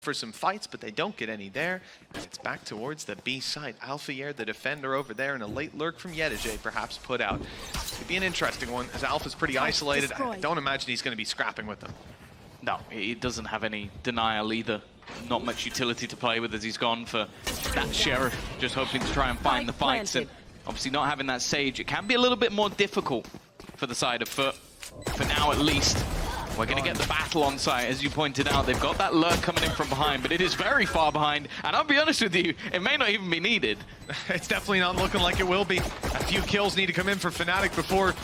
for some fights, but they don't get any there. And it's back towards the B side. Alfajer, the defender over there, and a late lurk from yetujey perhaps put out. Could be an interesting one, as Alpha's pretty isolated. I don't imagine he's going to be scrapping with them. No, he doesn't have any denial either. Not much utility to play with as he's gone for that Sheriff, just hoping to try and find the fights. And obviously not having that Sage, it can be a little bit more difficult for the side of FUT, for now at least. We're going to get the battle on site, as you pointed out. They've got that lurk coming in from behind, but it is very far behind. And I'll be honest with you, it may not even be needed. It's definitely not looking like it will be. A few kills need to come in for FNATIC before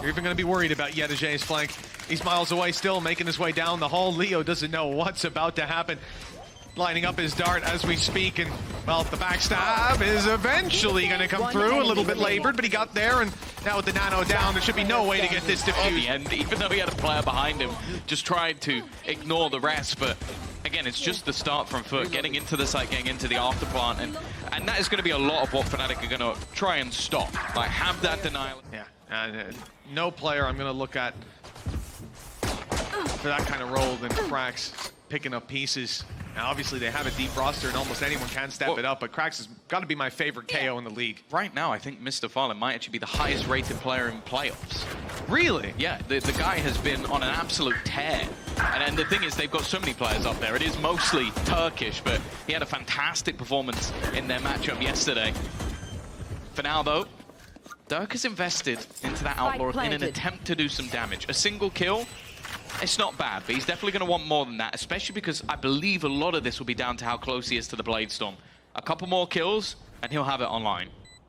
you're even going to be worried about yetujey's flank. He's miles away still, making his way down the hall. Leo doesn't know what's about to happen. Lining up his dart as we speak, and well, the backstab is eventually going to come through. A little bit labored, but he got there, and now with the nano down, there should be no way to get this defused. And even though he had a player behind him, just tried to ignore the rest. But again, it's just the start from FUT, getting into the site, getting into the after plant, and that is going to be a lot of what FNATIC are going to try and stop. Like, have that denial. Yeah, no player I'm going to look at for that kind of role than qRaxs, picking up pieces. Now, obviously, they have a deep roster, and almost anyone can step it up, but qRaxs has got to be my favorite KO in the league. Right now, I think MrFaliN might actually be the highest-rated player in playoffs. Really? Yeah, the guy has been on an absolute tear. And the thing is, they've got so many players up there. It is mostly Turkish, but he had a fantastic performance in their matchup yesterday. For now, though, Derke has invested into that Outlaw in an attempt to do some damage. A single kill, it's not bad, but he's definitely going to want more than that, especially because I believe a lot of this will be down to how close he is to the Bladestorm. A couple more kills, and he'll have it online.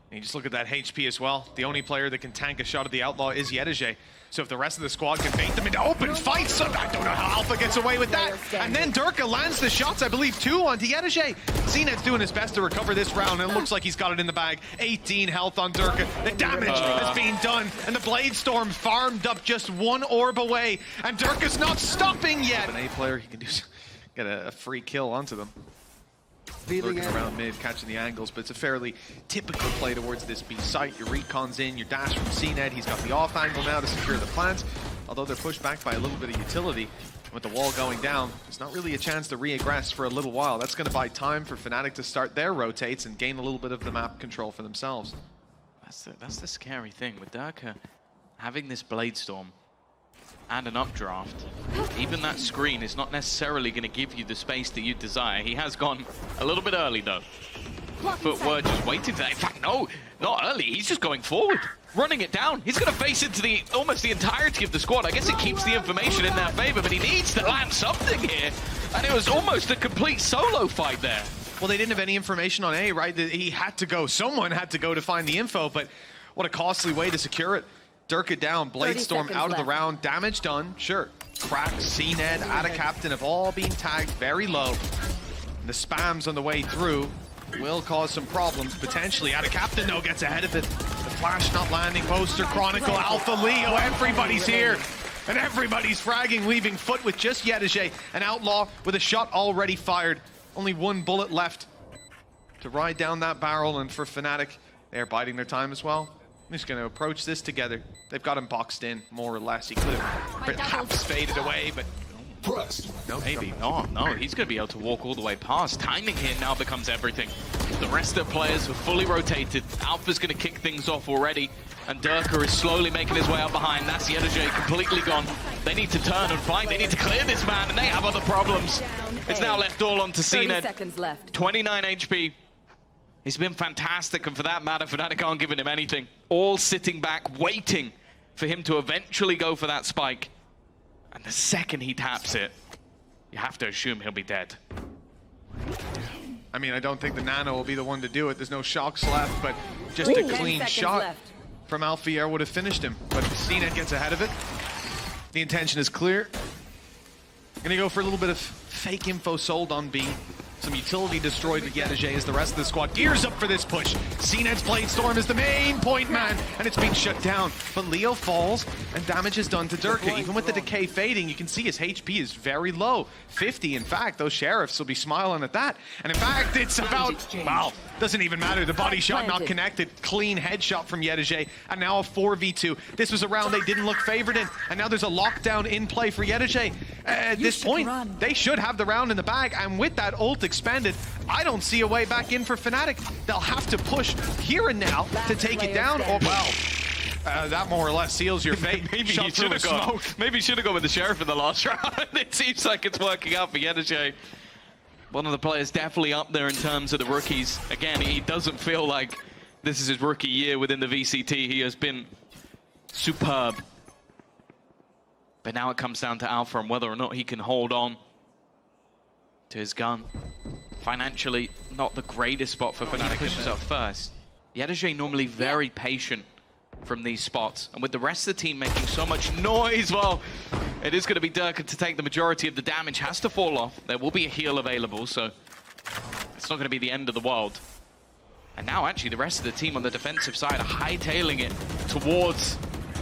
And you just look at that HP as well. The only player that can tank a shot at the Outlaw is yetujey. So if the rest of the squad can bait them into open fights, I don't know how Alpha gets away with that. And then Derke lands the shots, I believe, 2 onto yetujey. cNed's doing his best to recover this round, and it looks like he's got it in the bag. 18 health on Derke. The damage has been done, and the Bladestorm farmed up just 1 orb away, and Derke's not stopping yet. An A player, he can get a free kill onto them. Lurking around mid, catching the angles, but it's a fairly typical play towards this B site. Your recon's in, your dash from cNed, he's got the off angle now to secure the plant. Although they're pushed back by a little bit of utility, with the wall going down, there's not really a chance to re-aggress for a little while. That's going to buy time for FNATIC to start their rotates and gain a little bit of the map control for themselves. That's the scary thing with Derke having this Bladestorm and an updraft. Even that screen is not necessarily going to give you the space that you desire. He has gone a little bit early, though. FUT were just waiting for that. In fact, no, not early. He's just going forward, running it down. He's going to face into almost the entirety of the squad. I guess it keeps the information in their favor, but he needs to land something here. And it was almost a complete solo fight there. Well, they didn't have any information on A, right? He had to go. Someone had to go to find the info, but what a costly way to secure it. Derke down, Bladestorm out of the round, damage done, sure. qRaxs, cNed, AtaKaptan have all been tagged very low. The spams on the way through will cause some problems, potentially. AtaKaptan, though, gets ahead of it. The flash not landing, Boaster, Chronicle, Alpha, Leo, everybody's here. And everybody's fragging, leaving FUT with just yetujey. An Outlaw with a shot already fired. Only 1 bullet left to ride down that barrel, and for FNATIC, they're biding their time as well. I'm just going to approach this together. They've got him boxed in, more or less. He could have perhaps faded away, but no, maybe. No, he's going to be able to walk all the way past. Timing here now becomes everything. The rest of the players are fully rotated. Alpha's going to kick things off already, and Derke is slowly making his way up behind. That's yetujey completely gone. They need to turn and fight. They need to clear this man, and they have other problems. It's now left all onto cNed. 29 HP. He's been fantastic, and for that matter, FNATIC aren't giving him anything. All sitting back, waiting for him to eventually go for that spike. And the second he taps it, you have to assume he'll be dead. I mean, I don't think the nano will be the one to do it. There's no shocks left, but just a clean shot from Alfajer would have finished him. But cNed gets ahead of it. The intention is clear. Gonna go for a little bit of fake info sold on B. Some utility destroyed with yetujey as the rest of the squad gears up for this push. cNed's Blade Storm is the main point man, and it's been shut down. But Leo falls, and damage is done to Derke. Even with the decay fading, you can see his HP is very low. 50, in fact. Those sheriffs will be smiling at that. And in fact, it's about, wow, doesn't even matter. The body shot not connected. Clean headshot from yetujey, and now a 4v2. This was a round they didn't look favored in, and now there's a lockdown in play for yetujey. At this point, they should have the round in the bag, and with that ult expended, I don't see a way back in for FNATIC. They'll have to push here and now to take it down, or well, that more or less seals your fate. Maybe you should have gone. Maybe you should have gone with the sheriff in the last round. It seems like it's working out for yetujey. One of the players definitely up there in terms of the rookies. Again, he doesn't feel like this is his rookie year within the VCT. He has been superb. But now it comes down to Alpha and whether or not he can hold on to his gun. Financially, not the greatest spot for FNATIC. Pushes up first. yetujey normally very patient from these spots. And with the rest of the team making so much noise, well, it is going to be Derke to take the majority of the damage. Has to fall off. There will be a heal available, so it's not going to be the end of the world. And now, actually, the rest of the team on the defensive side are hightailing it towards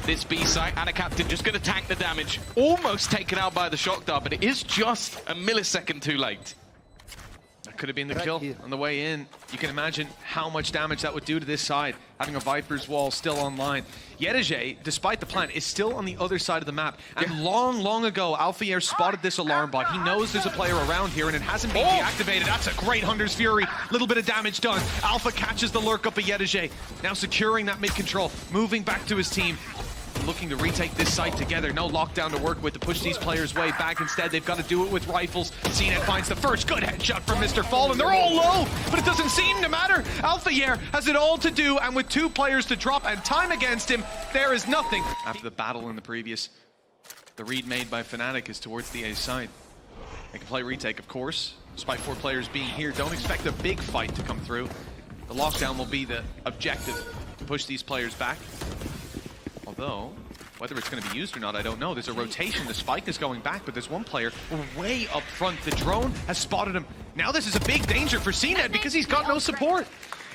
this B site. AtaKaptan just going to tank the damage. Almost taken out by the shock dart, but it is just a millisecond too late. That could have been the kill on the way in. You can imagine how much damage that would do to this side, having a Viper's wall still online. yetujey, despite the plan, is still on the other side of the map. And long ago, Alfajer spotted this alarm bot. He knows there's a player around here, and it hasn't been deactivated. That's a great Hunter's Fury. Little bit of damage done. Alpha catches the lurk up of yetujey. Now securing that mid-control, moving back to his team. Looking to retake this site together. No lockdown to work with to push these players way back. Instead, they've got to do it with rifles. cNed finds the first good headshot from MrFaliN. They're all low, but it doesn't seem to matter. Alfajer has it all to do, and with 2 players to drop and time against him, there is nothing. After the battle in the previous, the read made by FNATIC is towards the A side. They can play retake, of course. Despite 4 players being here, don't expect a big fight to come through. The lockdown will be the objective, to push these players back. Although, whether it's going to be used or not, I don't know. There's a rotation. The spike is going back, but there's one player way up front. The drone has spotted him. Now this is a big danger for cNed because he's got no support.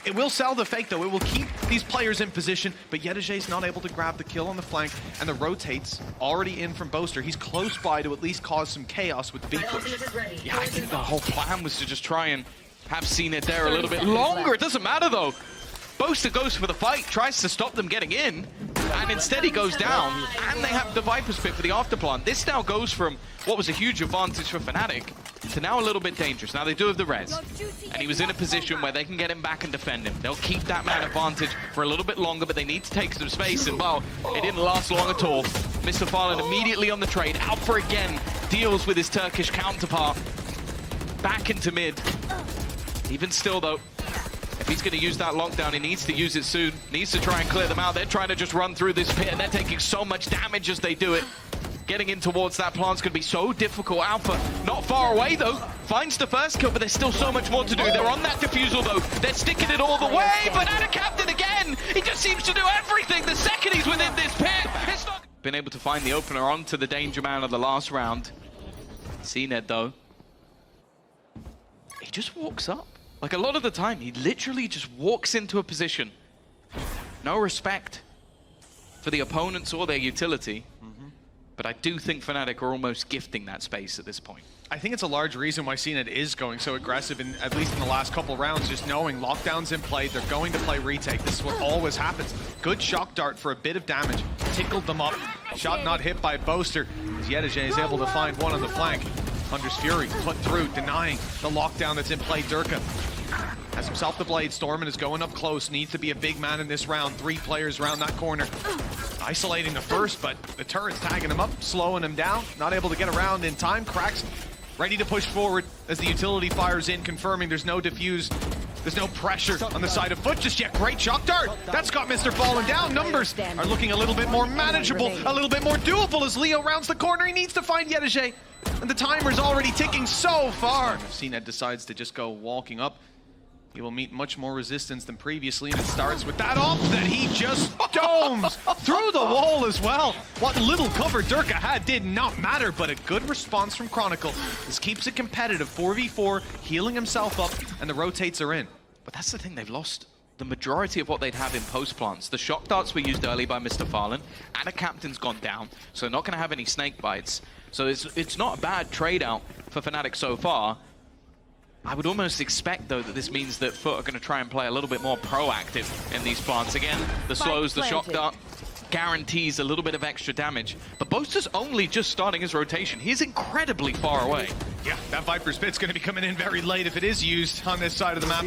It will sell the fake, though. It will keep these players in position, but yetujey's not able to grab the kill on the flank, and the rotates already in from Boaster. He's close by to at least cause some chaos with the big push. Yeah, I think the whole plan was to just try and have cNed there a little bit longer. It doesn't matter, though. Boaster goes for the fight, tries to stop them getting in, and instead he goes down, and they have the Viper's Pit for the afterplan. This now goes from what was a huge advantage for FNATIC to now a little bit dangerous. Now they do have the res, and he was in a position where they can get him back and defend him. They'll keep that man advantage for a little bit longer, but they need to take some space, and well, it didn't last long at all. MrFaliN immediately on the trade. Alpha again deals with his Turkish counterpart. Back into mid. Even still, though, if he's going to use that lockdown, he needs to use it soon. Needs to try and clear them out. They're trying to just run through this pit, and they're taking so much damage as they do it. Getting in towards that plant's going to be so difficult. Alpha, not far away, though. Finds the first kill, but there's still so much more to do. They're on that defusal, though. They're sticking it all the way, but AtaKaptan again! He just seems to do everything the second he's within this pit. It's not... Been able to find the opener onto the danger man of the last round. cNed, though. He just walks up. Like, a lot of the time, he literally just walks into a position. No respect for the opponents or their utility. But I do think FNATIC are almost gifting that space at this point. I think it's a large reason why cNed is going so aggressive, at least in the last couple rounds, just knowing lockdown's in play, they're going to play retake. This is what always happens. Good shock dart for a bit of damage. Tickled them up. Shot not hit by Boaster. As yetujey is able to find one on the flank. Hunter's Fury put through, denying the lockdown that's in play. Derke has himself the Blade Storm and is going up close. Needs to be a big man in this round. 3 players around that corner. Isolating the first, but the turret's tagging him up, slowing him down. Not able to get around in time. qRaxs ready to push forward as the utility fires in, confirming there's no diffuse. There's no pressure on the side of FUT just yet. Great shock dart. That's got MrFaliN down. Numbers are looking a little bit more manageable, a little bit more doable as Leo rounds the corner. He needs to find yetujey. And the timer's already ticking so far. If cNed decides to just go walking up, he will meet much more resistance than previously, and it starts with that off that he just roams through the wall as well. What little cover Derke had did not matter, but a good response from Chronicle. This keeps it competitive, 4v4, healing himself up, and the rotates are in. But that's the thing, they've lost the majority of what they'd have in post plants. The shock darts were used early by MrFaliN, and a captain's gone down, so they're not going to have any snake bites. So it's not a bad trade out for FNATIC so far. I would almost expect, though, that this means that FUT are going to try and play a little bit more proactive in these plants. Again, the slows, the shock dart guarantees a little bit of extra damage. But Boaster's only just starting his rotation. He's incredibly far away. Yeah, that Viper's Pit's going to be coming in very late if it is used on this side of the map.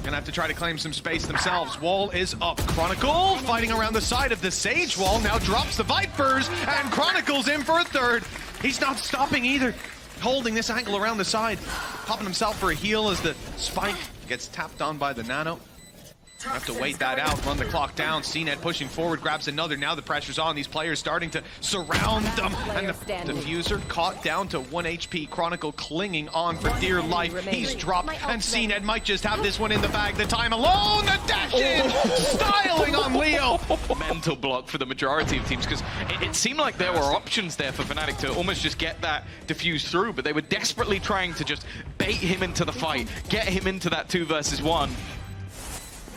Gonna have to try to claim some space themselves. Wall is up. Chronicle fighting around the side of the Sage wall. Now drops the Vipers, and Chronicle's in for a third. He's not stopping either. Holding this angle around the side. Popping himself for a heal as the spike gets tapped on by the Nano. Have to wait that out, run the clock down. cNed pushing forward, grabs another. Now the pressure's on. These players starting to surround them. And the diffuser caught down to 1 HP. Chronicle clinging on for dear life. He's dropped, and cNed might just have this one in the bag. The time alone, the dash in, styling on Leo. Mental block for the majority of teams, because it seemed like there were options there for FNATIC to almost just get that diffuse through, but they were desperately trying to just bait him into the fight, get him into that 2 versus 1.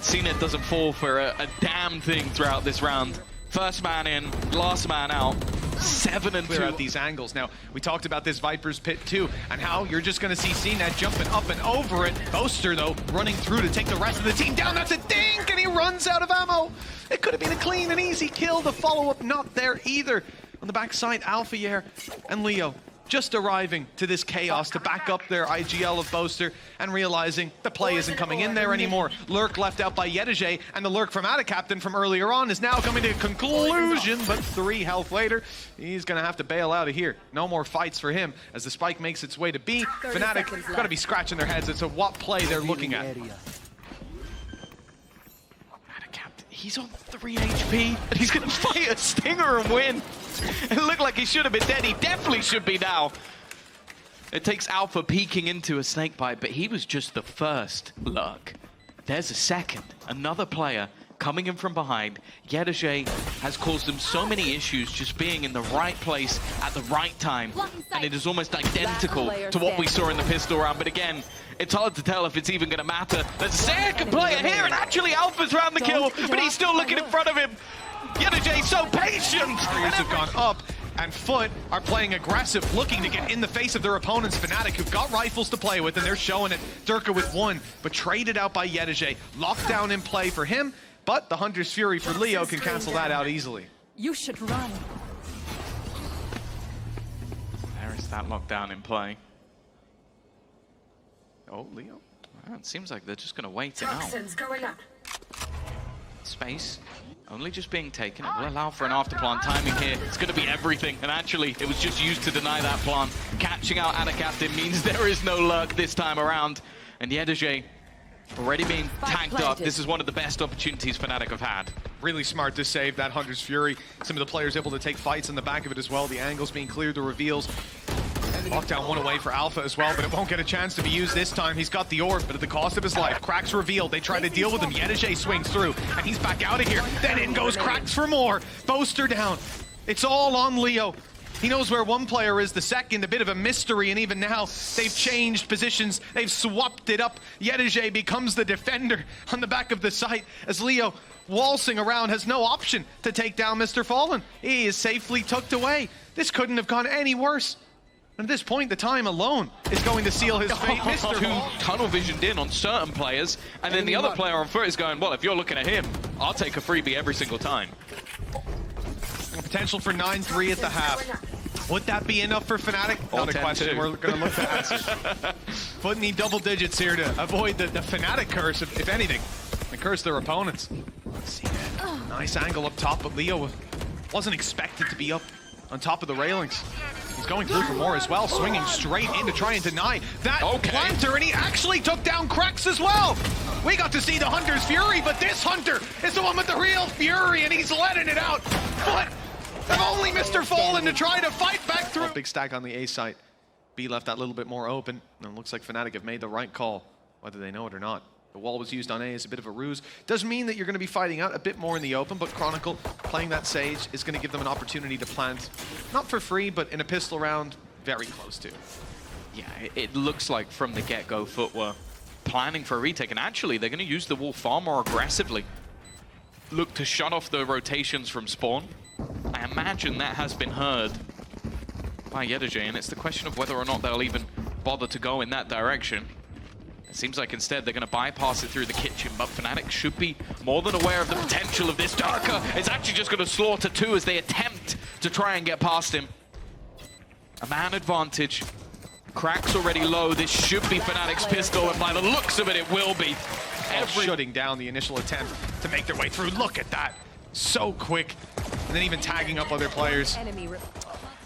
cNed doesn't fall for a damn thing throughout this round. First man in, last man out. 7 and 2. Clear out these angles. Now, we talked about this Viper's Pit too, and how you're just going to see cNed jumping up and over it. Boaster, though, running through to take the rest of the team down. That's a dink, and he runs out of ammo. It could have been a clean and easy kill. The follow-up not there either. On the backside, Alfajer and Leo just arriving to this chaos to back up their IGL of Boaster and realizing the play isn't coming in there anymore. Lurk left out by yetujey, and the Lurk from AtaKaptan from earlier on is now coming to a conclusion, but 3 health later, he's going to have to bail out of here. No more fights for him as the spike makes its way to B. FNATIC going to be scratching their heads as to what play they're looking at. He's on 3 HP, and he's going to fight a Stinger and win. It looked like he should have been dead. He definitely should be now. It takes Alpha peeking into a snakebite, but he was just the first Lurk. There's a second. Another player coming in from behind. yetujey has caused them so many issues just being in the right place at the right time. And it is almost identical to what we saw in the pistol round. But again, it's hard to tell if it's even going to matter. There's a second player here, and actually Alpha's round the kill, but he's still looking in front of him. yetujey so patient. Barriers have gone up, and FUT are playing aggressive, looking to get in the face of their opponents. FNATIC, who've got rifles to play with, and they're showing it. Derke with 1, but traded out by yetujey. Lockdown in play for him, but the Hunter's Fury for Leo can cancel that out easily. You should run. There is that lockdown in play. Oh, Leo. Well, it seems like they're just going to wait it out. Space only just being taken. It will allow for an after-plant timing here. It's going to be everything. And actually, it was just used to deny that plant. Catching out AtaKaptan means there is no Lurk this time around. And yetujey already being tagged up. This is one of the best opportunities FNATIC have had. Really smart to save that Hunter's Fury. Some of the players able to take fights in the back of it as well. The angles being cleared, the reveals. Lockdown 1 away for Alpha as well, but it won't get a chance to be used this time. He's got the orb, but at the cost of his life. qRaxs revealed. They try to deal with him. yetujey swings through, and he's back out of here. Then in goes qRaxs for more. Boaster down. It's all on Leo. He knows where one player is, the second, a bit of a mystery, and even now they've changed positions. They've swapped it up. yetujey becomes the defender on the back of the site as Leo, waltzing around, has no option to take down MrFaliN. He is safely tucked away. This couldn't have gone any worse. And at this point, the time alone is going to seal his fate. Mr. Too tunnel visioned in on certain players, and then the other player on foot is going, well, if you're looking at him, I'll take a freebie every single time. Potential for 9-3 at the half. Would that be enough for FNATIC? Not a question we're going to look to answer. FUT need double digits here to avoid the FNATIC curse, if anything, and curse their opponents. See that? Nice angle up top, but Leo wasn't expected to be up on top of the railings. He's going through for more as well, swinging straight in to try and deny that planter, and he actually took down qRaxs as well. We got to see the Hunter's Fury, but this Hunter is the one with the real fury, and he's letting it out. But only MrFaliN to try to fight back through. Big stack on the A site. B left that little bit more open, and it looks like FNATIC have made the right call, whether they know it or not. The wall was used on A as a bit of a ruse. Does mean that you're going to be fighting out a bit more in the open, but Chronicle playing that Sage is going to give them an opportunity to plant, not for free, but in a pistol round, very close to. Yeah, it looks like from the get-go FUT were planning for a retake, and actually they're going to use the wall far more aggressively. Look to shut off the rotations from spawn. I imagine that has been heard by yetujey, and it's the question of whether or not they'll even bother to go in that direction. It seems like instead they're going to bypass it through the kitchen, but FNATIC should be more than aware of the potential of this. Derke is actually just going to slaughter two as they attempt to try and get past him. A man advantage. cRaxs already low. This should be FNATIC's pistol, and by the looks of it, it will be. Shutting down the initial attempt to make their way through. Look at that. So quick. And then even tagging up other players.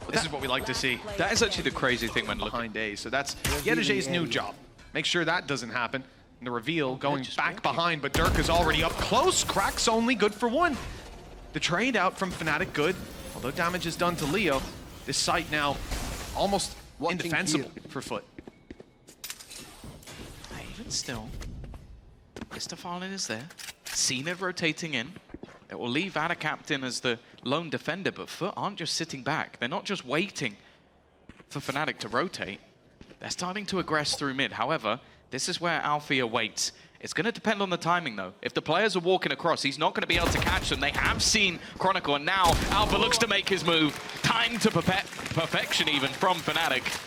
This is what we like to see. That is actually the crazy thing when looking behind A. So that's yetujey's new job. Make sure that doesn't happen. And the reveal going back behind, but Derke is already up close. cRaxs only good for one. The trade out from FNATIC good. Although damage is done to Leo, this site now almost indefensible for FUT. Even still, MrFaliN is there. cNed rotating in. It will leave AtaKaptan as the lone defender, but FUT aren't just sitting back. They're not just waiting for FNATIC to rotate. They're starting to aggress through mid. However, this is where Alfajer waits. It's going to depend on the timing, though. If the players are walking across, he's not going to be able to catch them. They have seen Chronicle, and now Alpha looks to make his move. Time to perfection, even, from FNATIC.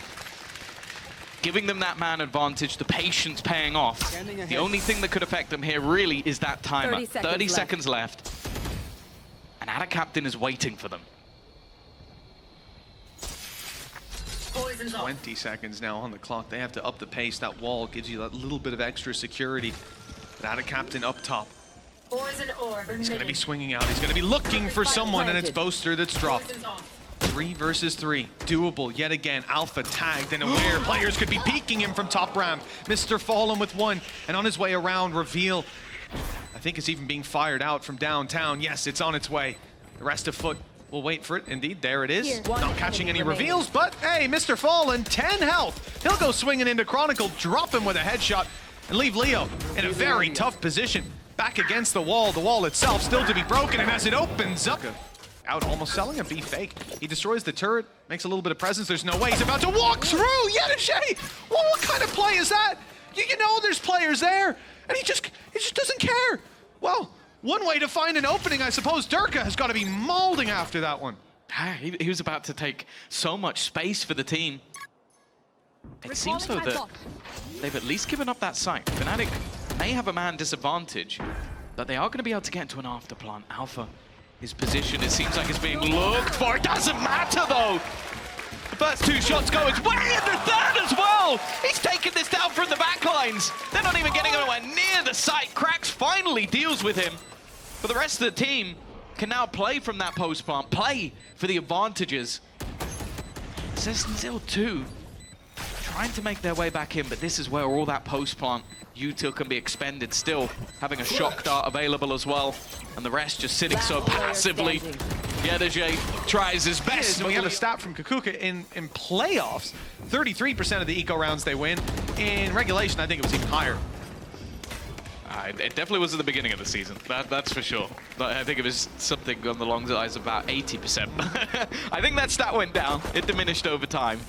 Giving them that man advantage, the patience paying off. The only thing that could affect them here, really, is that timer. 30 seconds left. And AtaKaptan is waiting for them. 20 seconds now on the clock. They have to up the pace. That wall gives you that little bit of extra security. But AtaKaptan up top. He's going to be swinging out. He's going to be looking for someone, and it's Boaster that's dropped. 3 versus 3. Doable yet again. Alpha tagged and aware. Players could be peeking him from top ramp. MrFaliN with one, and on his way around, reveal. I think it's even being fired out from downtown. Yes, it's on its way. The rest of FUT will wait for it. Indeed, there it is. Not catching any reveals, but hey, MrFaliN, 10 health. He'll go swinging into Chronicle, drop him with a headshot, and leave Leo in a very tough position. Back against the wall itself still to be broken, and as it opens up, out almost selling a B fake. He destroys the turret, makes a little bit of presence. There's no way he's about to walk through. yetujey, well, what kind of play is that? You know there's players there, and he just doesn't care. Well, one way to find an opening, I suppose. Derke has got to be mauling after that one. He was about to take so much space for the team. It seems though that they've at least given up that site. FNATIC may have a man disadvantage, but they are going to be able to get into an afterplant. Alpha, his position, it seems like it's being looked for. It doesn't matter though. The first 2 shots go his way, and the third as well. He's taking this down from the back lines. They're not even getting anywhere near the site. cRaxs finally deals with him. But the rest of the team can now play from that post plant, play for the advantages. Still 2 trying to make their way back in, but this is where all that post plant util can be expended. Still having a shock dart available as well, and the rest just sitting so passively. yetujey tries his best. And we have a stat from Kukuka in playoffs. 33% of the eco rounds they win. In regulation, I think it was even higher. It definitely was at the beginning of the season, that's for sure. But I think it was something on the long lines of about 80%. I think that stat went down. It diminished over time.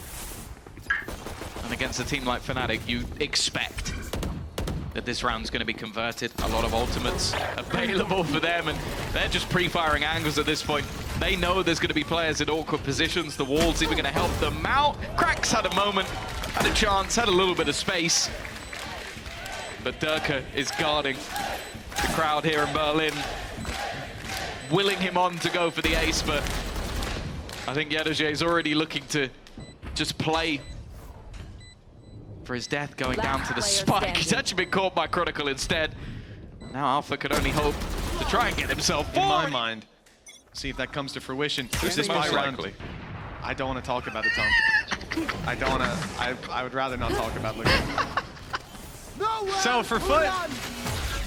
And against a team like FNATIC, you expect that this round's going to be converted. A lot of ultimates available for them, and they're just pre-firing angles at this point. They know there's going to be players in awkward positions. The wall's even going to help them out. cRaxs had a moment, had a chance, had a little bit of space. But Derke is guarding the crowd here in Berlin, willing him on to go for the ace, but I think yetujey is already looking to just play for his death, going down to the spike. He's actually been caught by Chronicle instead. Now Alpha can only hope to try and get himself forward. In my mind, see if that comes to fruition. This most likely. I don't want to talk about it, Tom. I don't want to. I would rather not talk about Luke. So for FUT,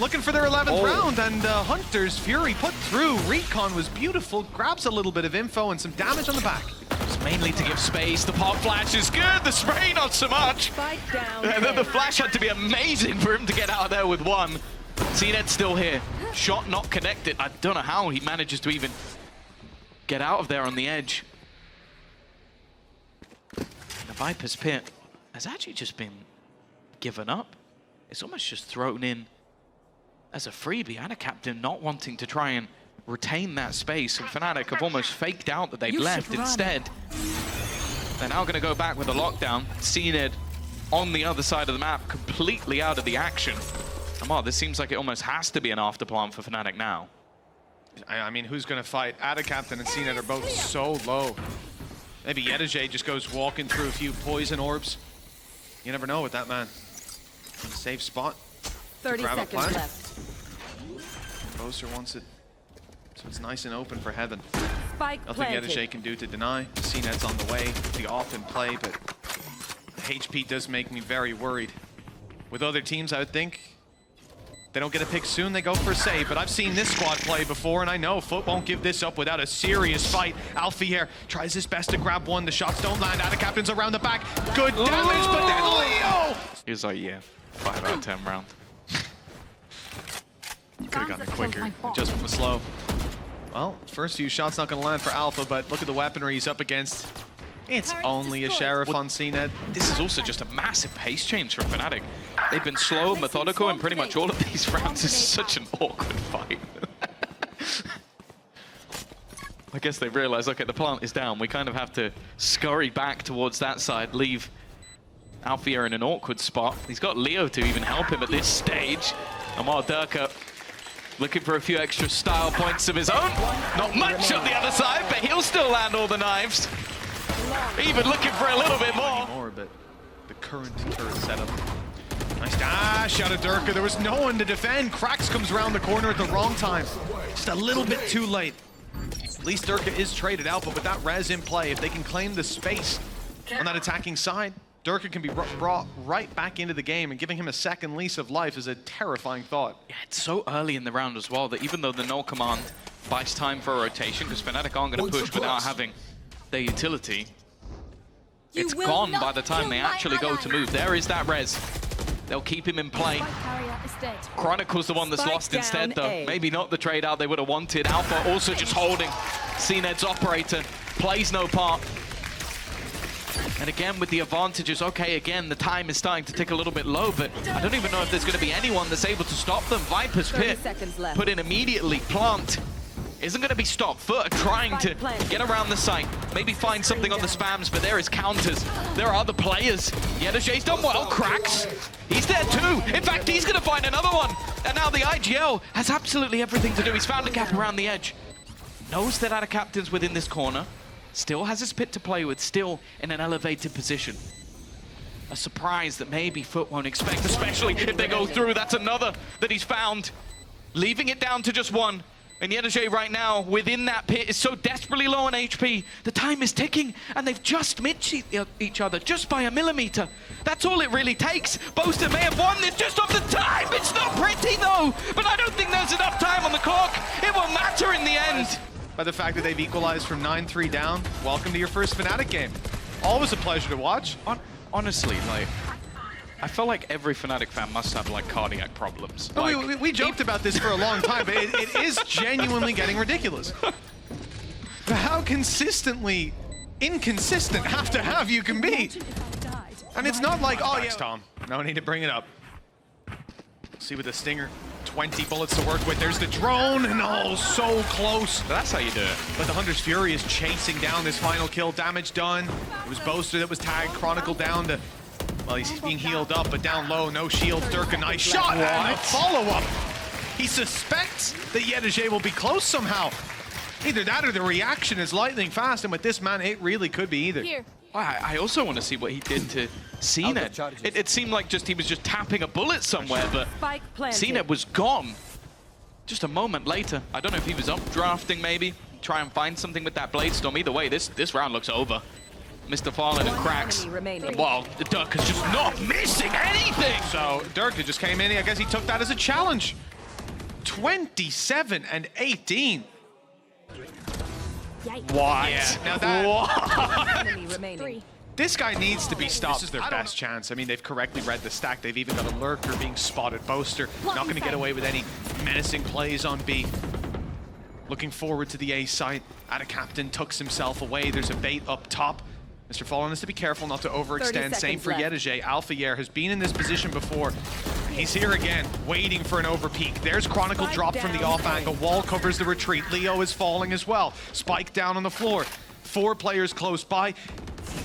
looking for their 11th round, and Hunter's Fury put through. Recon was beautiful, grabs a little bit of info and some damage on the back. It's mainly to give space. The pop flash is good, the spray not so much. The flash had to be amazing for him to get out of there with one. cNed's still here. Shot not connected. I don't know how he manages to even get out of there on the edge. The Viper's Pit has actually just been given up. It's almost just thrown in as a freebie. AtaKaptan not wanting to try and retain that space, and FNATIC have almost faked out that they've left. Instead, they're now going to go back with a lockdown. cNed on the other side of the map, completely out of the action. And well, this seems like it almost has to be an afterplan for FNATIC now. I mean, who's going to fight? AtaKaptan and cNed are both so low. Maybe yetujey just goes walking through a few poison orbs. You never know with that man. Safe spot. 30 seconds left. Boaster wants it, so it's nice and open for Heaven. Spike Nothing planted. yetujey can do to deny. cNed's on the way, the off in play, but HP does make me very worried. With other teams, I would think they don't get a pick soon, they go for a save, but I've seen this squad play before, and I know FUT won't give this up without a serious fight. Alfajer tries his best to grab one, the shots don't land, AtaKaptan's around the back, good damage, but then Leo! He was like, yeah, 5 out of 10 round. Could have gotten it quicker, adjustment was slow. Well, first few shots not gonna land for Alpha, but look at the weaponry he's up against. It's only a Sheriff on cNed. This is also just a massive pace change from FNATIC. They've been slow, methodical in pretty much all of these rounds. It's such an awkward fight. I guess they realize, okay, the plant is down. We kind of have to scurry back towards that side, leave Alfajer in an awkward spot. He's got Leo to even help him at this stage. And while Derke looking for a few extra style points of his own. Not much on the other side, but he'll still land all the knives. Even looking for a little bit more. But the current turret setup. Nice dash out of Derke. There was no one to defend. qRaxs comes around the corner at the wrong time. Just a little bit too late. At least Derke is traded out, but with that res in play, if they can claim the space on that attacking side, Derke can be brought right back into the game, and giving him a second lease of life is a terrifying thought. Yeah, it's so early in the round as well that even though the no command buys time for a rotation, because FNATIC aren't going to push without having their utility, it's gone by the time they actually go to move. There is that res. They'll keep him in play. Chronicle's the one that's lost instead, though. Maybe not the trade out they would have wanted. Alpha also just holding cNed's operator. Plays no part. And again, with the advantages, okay, again, the time is starting to tick a little bit low, but I don't even know if there's going to be anyone that's able to stop them. Viper's Pit put in immediately. Plant isn't going to be stopped. FUT are trying to get around the site, maybe find something on the spams, but there is counters. There are other players. yetujey's done well. qRaxs, he's there too. In fact, he's going to find another one. And now the IGL has absolutely everything to do. He's found a gap around the edge. Knows that AtaKaptan's within this corner. Still has his pit to play with, still in an elevated position. A surprise that maybe FUT won't expect, especially if they go through. That's another that he's found. Leaving it down to just one. And yetujey right now, within that pit, is so desperately low on HP. The time is ticking, and they've just missed each other, just by a millimeter. That's all it really takes. Boaster may have won this just off the time. It's not pretty, though. But I don't think there's enough time on the clock. It won't matter in the end. By the fact that they've equalized from 9-3 down, welcome to your first FNATIC game. Always a pleasure to watch. Honestly, like, I feel like every FNATIC fan must have, like, cardiac problems. No, Like, we joked about this for a long time, but it is genuinely getting ridiculous. How consistently inconsistent have to have you can be. And it's not like, oh yeah, Tom, no need to bring it up. See with the Stinger, 20 bullets to work with. There's the drone, and oh, so close. that's how you do it. But the Hunter's Fury is chasing down this final kill. Damage done. It was Boaster that was tagged. Chronicle down to, well, he's being healed up, but down low, no shields. Derke, a nice shot, and a follow-up. He suspects that yetujey will be close somehow. Either that or the reaction is lightning fast, and with this man, it really could be either. Here. I also want to see what he did to cNed. It seemed like he was just tapping a bullet somewhere, but cNed was gone just a moment later. I don't know if he was up drafting maybe, try and find something with that Blade Storm. Either way, this round looks over. MrFaliN and qRaxs. Well, Derke is just not missing anything. So Derke just came in. I guess he took that as a challenge. 27 and 18. What? Yeah. Now that Enemy remaining. this guy needs to be stopped. This is their best chance. I mean, they've correctly read the stack. They've even got a lurker being spotted. Boaster not going to get away with any menacing plays on B. Looking forward to the A site. AtaKaptan tucks himself away. There's a bait up top. MrFaliN has to be careful not to overextend. Same for yetujey. Alfajer has been in this position before. He's here again, waiting for an overpeak. There's Chronicle dropped from the off angle. Wall covers the retreat. Leo is falling as well. Spike down on the floor. 4 players close by.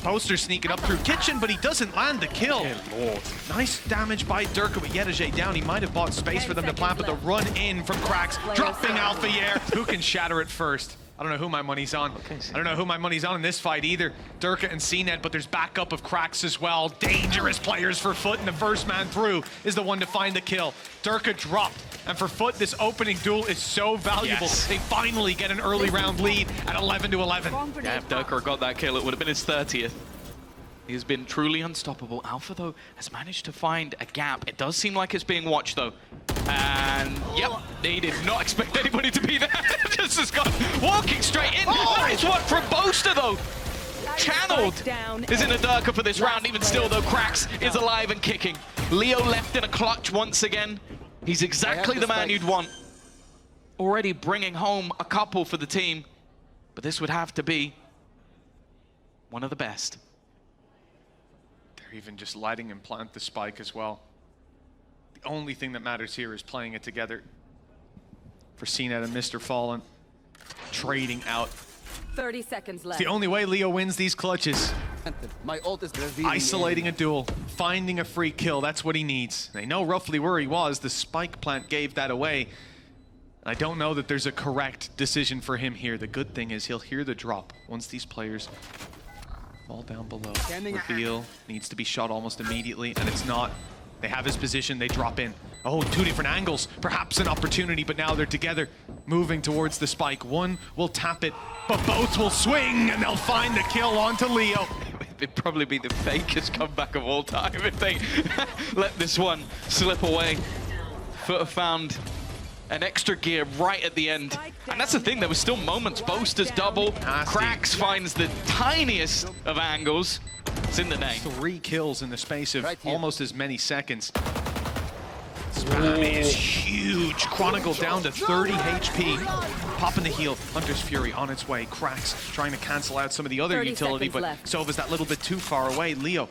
Boaster sneaking up through kitchen, but he doesn't land the kill. Lord. Nice damage by Derke with yetujey down. He might have bought space for them to plant, but the run in from qRaxs, dropping Alfajer. Who can shatter it first? I don't know who my money's on. I don't know who my money's on in this fight either. Derke and cNed, but there's backup of qRaxs as well. Dangerous players for FUT, and the first man through is the one to find the kill. Derke dropped, and for FUT, this opening duel is so valuable. Yes. They finally get an early round lead at 11 to 11. Yeah, if Derke got that kill, it would have been his 30th. He's been truly unstoppable. Alpha, though, has managed to find a gap. It does seem like it's being watched, though. And, yep, they did not expect anybody to be there. Just has gone walking straight in. Nice one from Boaster, though. Channeled is in a Derke for this round. Even still, though, qRaxs is alive and kicking. Leo left in a clutch once again. He's exactly the man you'd want. Already bringing home a couple for the team. But this would have to be one of the best. They're even just letting him plant the spike as well. The only thing that matters here is playing it together. For cNed and MrFaliN, trading out. 30 seconds left. It's the only way Leo wins these clutches. My ult is Isolating a duel, finding a free kill, that's what he needs. They know roughly where he was. The spike plant gave that away. I don't know that there's a correct decision for him here. The good thing is he'll hear the drop once these players fall down below. Reveal needs to be shot almost immediately, and it's not. They have his position, they drop in. Oh, 2 different angles, perhaps an opportunity, but now they're together, moving towards the spike. One will tap it, but both will swing, and they'll find the kill onto Leo. It'd probably be the fakest comeback of all time if they let this one slip away. FUT have found an extra gear right at the end. And that's the thing, there was still moments. Boaster's double. qRaxs finds the tiniest of angles. It's in the name. 3 kills in the space of almost as many seconds. Spam is huge. Chronicle down to 30 HP. Popping the heal. Hunter's Fury on its way. qRaxs trying to cancel out some of the other utility, but Sova's that little bit too far away. Leo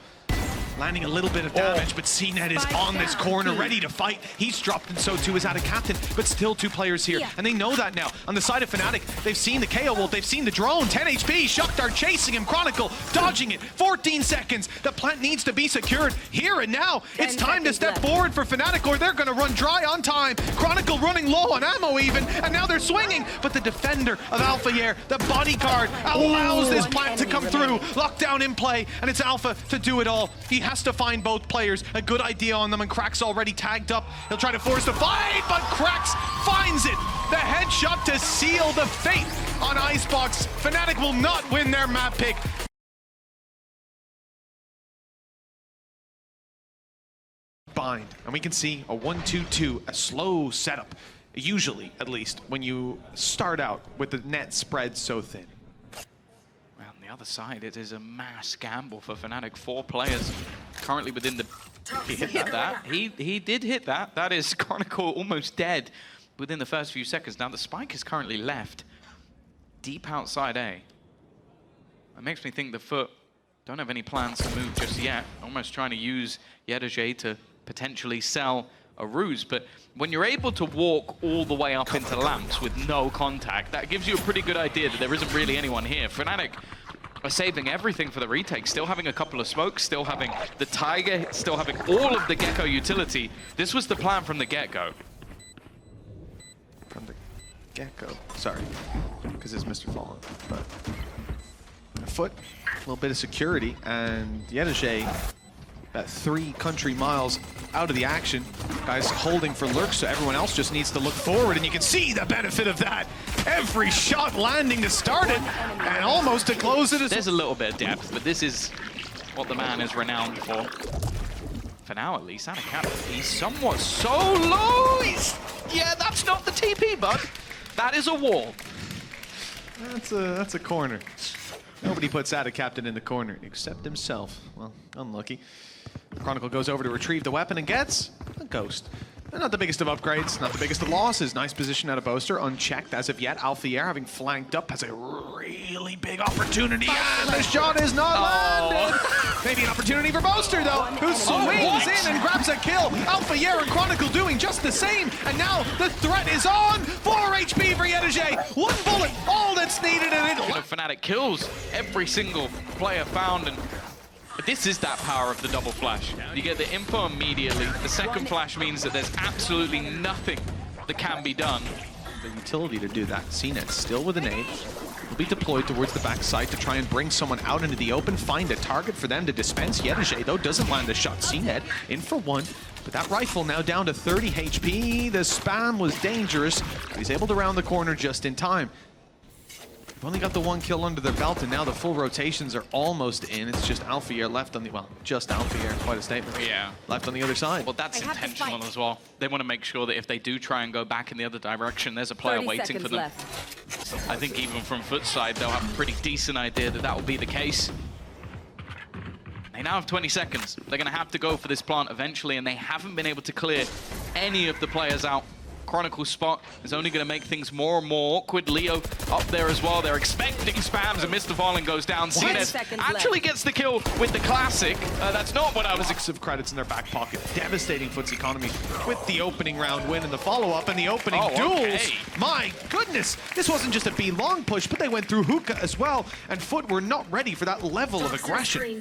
landing a little bit of damage, but cNed is on this corner, ready to fight. He's dropped, and so too is AtaKaptan, but still 2 players here, and they know that now. On the side of FNATIC, they've seen the KO ult, they've seen the drone, 10 HP, Shockdart chasing him, Chronicle dodging it, 14 seconds. The plant needs to be secured here and now. It's time to step forward for FNATIC, or they're gonna run dry on time. Chronicle running low on ammo even, and now they're swinging, but the defender of Alfajer, the bodyguard, allows this plant to come through. Lockdown in play, and it's Alpha to do it all. He has to find both players. A good idea on them, and qRaxs already tagged up. He'll try to force the fight, but qRaxs finds it. The headshot to seal the fate on Icebox. FNATIC will not win their map pick. Bind, and we can see a 1-2-2, a slow setup. Usually, at least, when you start out with the net spread so thin. On the other side, it is a mass gamble for FNATIC. 4 players currently within the... He hit that. He did hit that. That is Chronicle almost dead within the first few seconds. Now, the spike is currently left deep outside A. It makes me think the FUT don't have any plans to move just yet. Almost trying to use yetujey to potentially sell a ruse, but when you're able to walk all the way up into lamps with no contact, that gives you a pretty good idea that there isn't really anyone here. FNATIC are saving everything for the retake, still having a couple of smokes, still having the Tiger, still having all of the Gecko utility. This was the plan from the get-go. From the get-go, sorry, because it's MrFaliN, but FUT, a little bit of security, and yetujey about 3 country miles out of the action. Guys holding for lurks, so everyone else just needs to look forward, and you can see the benefit of that. Every shot landing to start it, and almost to close it. There's a little bit of depth, but this is what the man is renowned for. For now, at least, AtaKaptan, he's somewhat so low. Yeah, that's not the TP, bud. That is a wall. That's a corner. Nobody puts AtaKaptan in the corner except himself. Well, unlucky. Chronicle goes over to retrieve the weapon and gets a ghost. Not the biggest of upgrades, not the biggest of losses. Nice position out of Boaster, unchecked as of yet. Alfajer, having flanked up, has a really big opportunity. And the shot is not landed. Maybe an opportunity for Boaster, though, who swings in and grabs a kill. Alfajer and Chronicle doing just the same. And now the threat is on. 4 HP for yetujey. 1 bullet, all that's needed. And it... FNATIC kills every single player found, and this is that power of the double flash. You get the info immediately. The second flash means that there's absolutely nothing that can be done. The utility to do that. cNed still with a nade. Will be deployed towards the backside to try and bring someone out into the open, find a target for them to dispense. yetujey, though, doesn't land the shot. cNed in for 1. But that rifle now down to 30 HP. The spam was dangerous. He's able to round the corner just in time. They've only got the 1 kill under their belt, and now the full rotations are almost in. It's just Alfajer left on the, well, just Alfajer, quite a statement. Yeah. Left on the other side. Well, that's intentional as well. They want to make sure that if they do try and go back in the other direction, there's a player waiting for them. Left. I think even from FUT side, they'll have a pretty decent idea that that will be the case. They now have 20 seconds. They're going to have to go for this plant eventually, and they haven't been able to clear any of the players out. Chronicle's spot is only going to make things more and more awkward. Leo up there as well. They're expecting spams, and MrFaliN goes down. cNed actually gets the kill with the classic. That's not what I was expecting. Of credits in their back pocket. Devastating FUT's economy with the opening round win and the follow-up and the opening duels. Okay. My goodness, this wasn't just a B long push, but they went through hookah as well, and FUT were not ready for that level of aggression.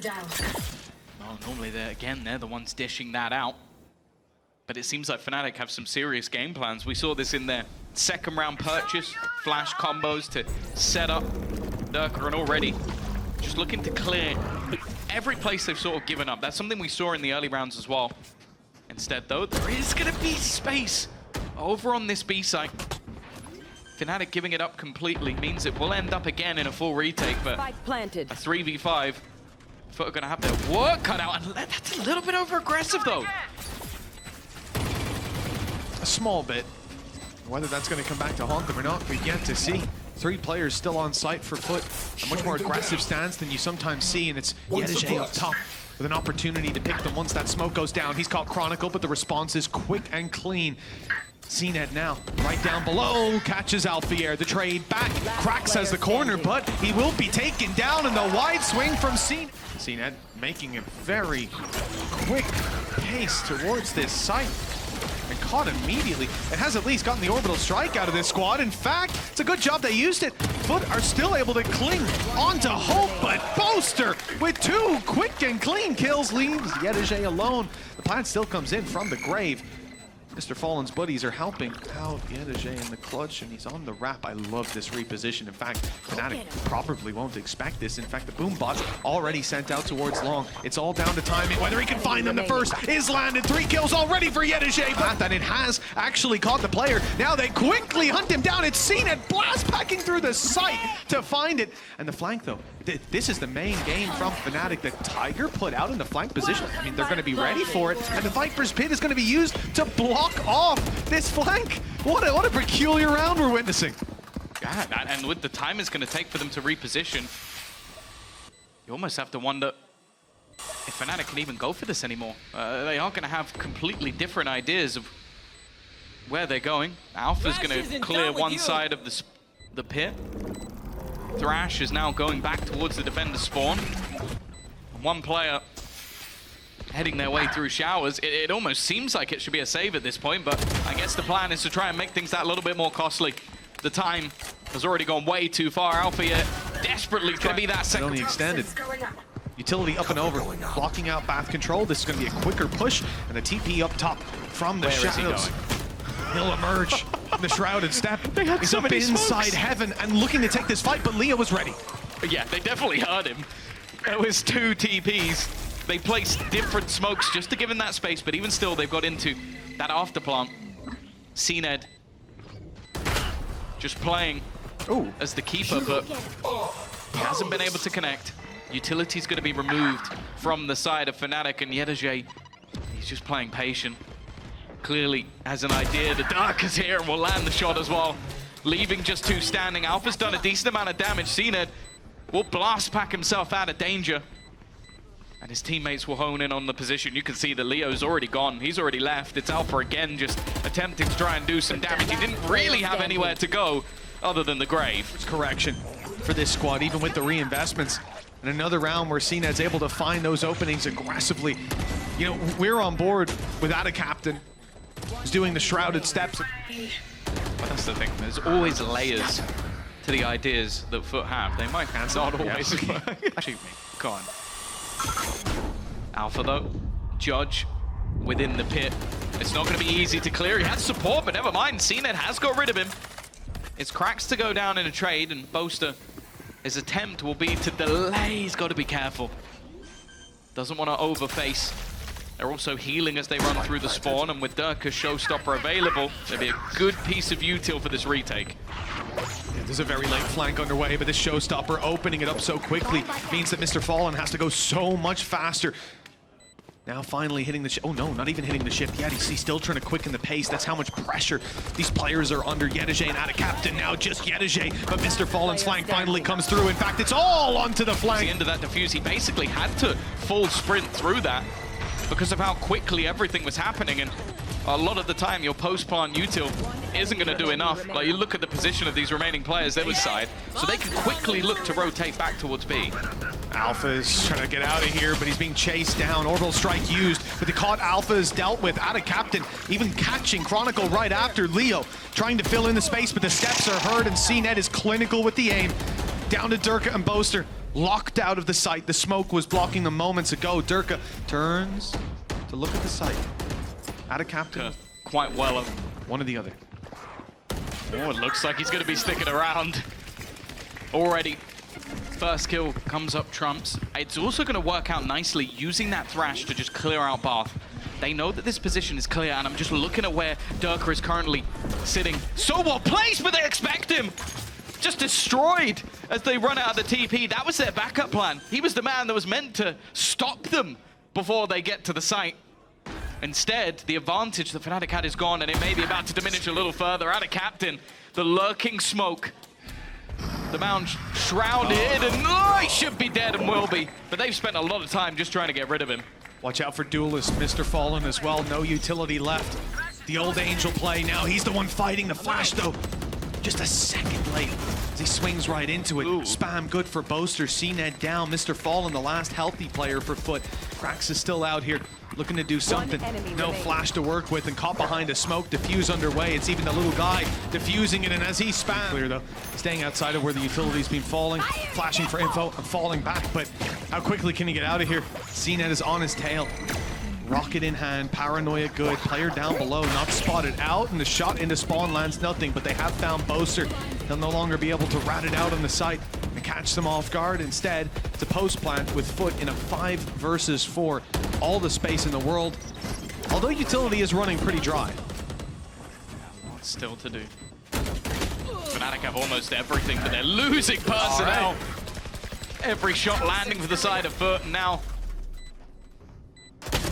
Well, normally they're the ones dishing that out. But it seems like FNATIC have some serious game plans. We saw this in their second round purchase, flash combos to set up Derke, and already just looking to clear every place they've sort of given up. That's something we saw in the early rounds as well. Instead, though, there is going to be space over on this B site. FNATIC giving it up completely means it will end up again in a full retake, but a 3v5. FUT are going to have their work cut out, and that's a little bit over-aggressive, though. A small bit. Whether that's going to come back to haunt them or not, we've yet to see. 3 players still on site for FUT. A much more aggressive stance than you sometimes see, and it's yetujey up top with an opportunity to pick them once that smoke goes down. He's caught Chronicle, but the response is quick and clean. cNed now, right down below, catches Alfajer. The trade back. qRaxs has the corner, but he will be taken down in the wide swing from cNed making a very quick pace towards this site. And caught immediately. It has at least gotten the orbital strike out of this squad. In fact, it's a good job they used it. FUT are still able to cling onto hope, but Boaster with 2 quick and clean kills leaves yetujey alone. The plant still comes in from the grave. MrFaliN's buddies are helping out yetujey in the clutch, and he's on the wrap. I love this reposition. In fact, FNATIC probably won't expect this. In fact, the boom bot already sent out towards long. It's all down to timing. Whether he can find them, the first is landed. 3 kills already for yetujey, but that it has actually caught the player. Now they quickly hunt him down. It's cNed blast packing through the site to find it. And the flank, though, this is the main game from FNATIC. The Tiger put out in the flank position. I mean, they're going to be ready for it, and the Viper's Pit is going to be used to block off this flank. What a peculiar round we're witnessing. Yeah, and with the time it's going to take for them to reposition, you almost have to wonder if FNATIC can even go for this anymore. They are going to have completely different ideas of where they're going. Alpha's going to clear one side of the pit. Thrash is now going back towards the defender spawn. One player heading their way through showers. It almost seems like it should be a save at this point, but I guess the plan is to try and make things that little bit more costly. The time has already gone way too far. Alfajer desperately trying to be that second. Only extended. Utility up and over, blocking out bath control. This is going to be a quicker push, and the TP up top from the shadows. He'll emerge in the shrouded step. He's up inside heaven and looking to take this fight, but Leo was ready. Yeah, they definitely heard him. It was 2 TPs. They placed different smokes just to give him that space, but even still, they've got into that after plant. cNed just playing as the keeper, but he hasn't been able to connect. Utility's going to be removed from the side of FNATIC, and yetujey, he's just playing patient. Clearly has an idea that Derke is here and will land the shot as well. Leaving just two standing. Alpha's done a decent amount of damage. cNed will blast pack himself out of danger. And his teammates will hone in on the position. You can see that Leo's already gone. He's already left. It's Alpha again, just attempting to try and do some damage. He didn't really have anywhere to go other than the grave. It's correction for this squad, even with the reinvestments. And another round where cNed's able to find those openings aggressively. You know, we're on board with AtaKaptan, who's doing the shrouded steps. But that's the thing. There's always layers to the ideas that FUT have. They might not always work. Actually, come on. Alpha though, Judge within the pit. It's not going to be easy to clear. He has support, but never mind. cNed has got rid of him. It's cRaxs to go down in a trade, and Boaster, his attempt will be to delay. He's got to be careful. Doesn't want to overface. They're also healing as they run through the spawn, and with Derke's showstopper available, there'll be a good piece of util for this retake. There's a very late flank underway, but this showstopper opening it up so quickly means that MrFaliN has to go so much faster. Now finally hitting the oh no, not even hitting the shift yet. He's still trying to quicken the pace. That's how much pressure these players are under. yetujey and AtaKaptan now just yetujey, but MrFalin's flank finally comes through. In fact, it's all onto the flank. At the end of that defuse, he basically had to full sprint through that because of how quickly everything was happening, and a lot of the time your post-plant util isn't going to do enough. Like, you look at the position of these remaining players, they were side, so they can quickly look to rotate back towards B. Alpha is trying to get out of here, but he's being chased down. Orbital strike used, but the caught Alpha is dealt with. AtaKaptan even catching Chronicle right after Leo, trying to fill in the space, but the steps are heard, and cNed is clinical with the aim. Down to Derke and Boaster, locked out of the site. The smoke was blocking them moments ago. Derke turns to look at the site. AtaKaptan quite well of one or the other. Oh, it looks like he's going to be sticking around already. First kill comes up trumps. It's also going to work out nicely using that thrash to just clear out Bath. They know that this position is clear, and I'm just looking at where Derke is currently sitting. So well placed, but they expect him. Just destroyed as they run out of the TP. That was their backup plan. He was the man that was meant to stop them before they get to the site. Instead, the advantage that FNATIC had is gone, and it may be about to diminish a little further. AtaKaptan, the lurking smoke. The mound shrouded, and he should be dead and will be. But they've spent a lot of time just trying to get rid of him. Watch out for Duelist, MrFaliN as well. No utility left. The old Angel play now. He's the one fighting the flash, though. Just a second late as he swings right into it. Ooh. Spam good for Boaster. cNed down. MrFaliN, the last healthy player for FUT. cRaxs is still out here looking to do something. No flash to work with, and caught behind a smoke. Diffuse underway. It's even the little guy diffusing it, and as he spams. Clear though, staying outside of where the utility's been falling, flashing for info and falling back. But how quickly can he get out of here? cNed is on his tail. Rocket in hand, paranoia good, player down below, not spotted out, and the shot into spawn lands nothing, but they have found Boaster. They'll no longer be able to rat it out on the site and catch them off guard. Instead, it's a post plant with FUT in a 5 versus 4. All the space in the world, although utility is running pretty dry. Lots still to do. FNATIC have almost everything, but they're losing personnel. Right. Every shot landing for the side of FUT, and now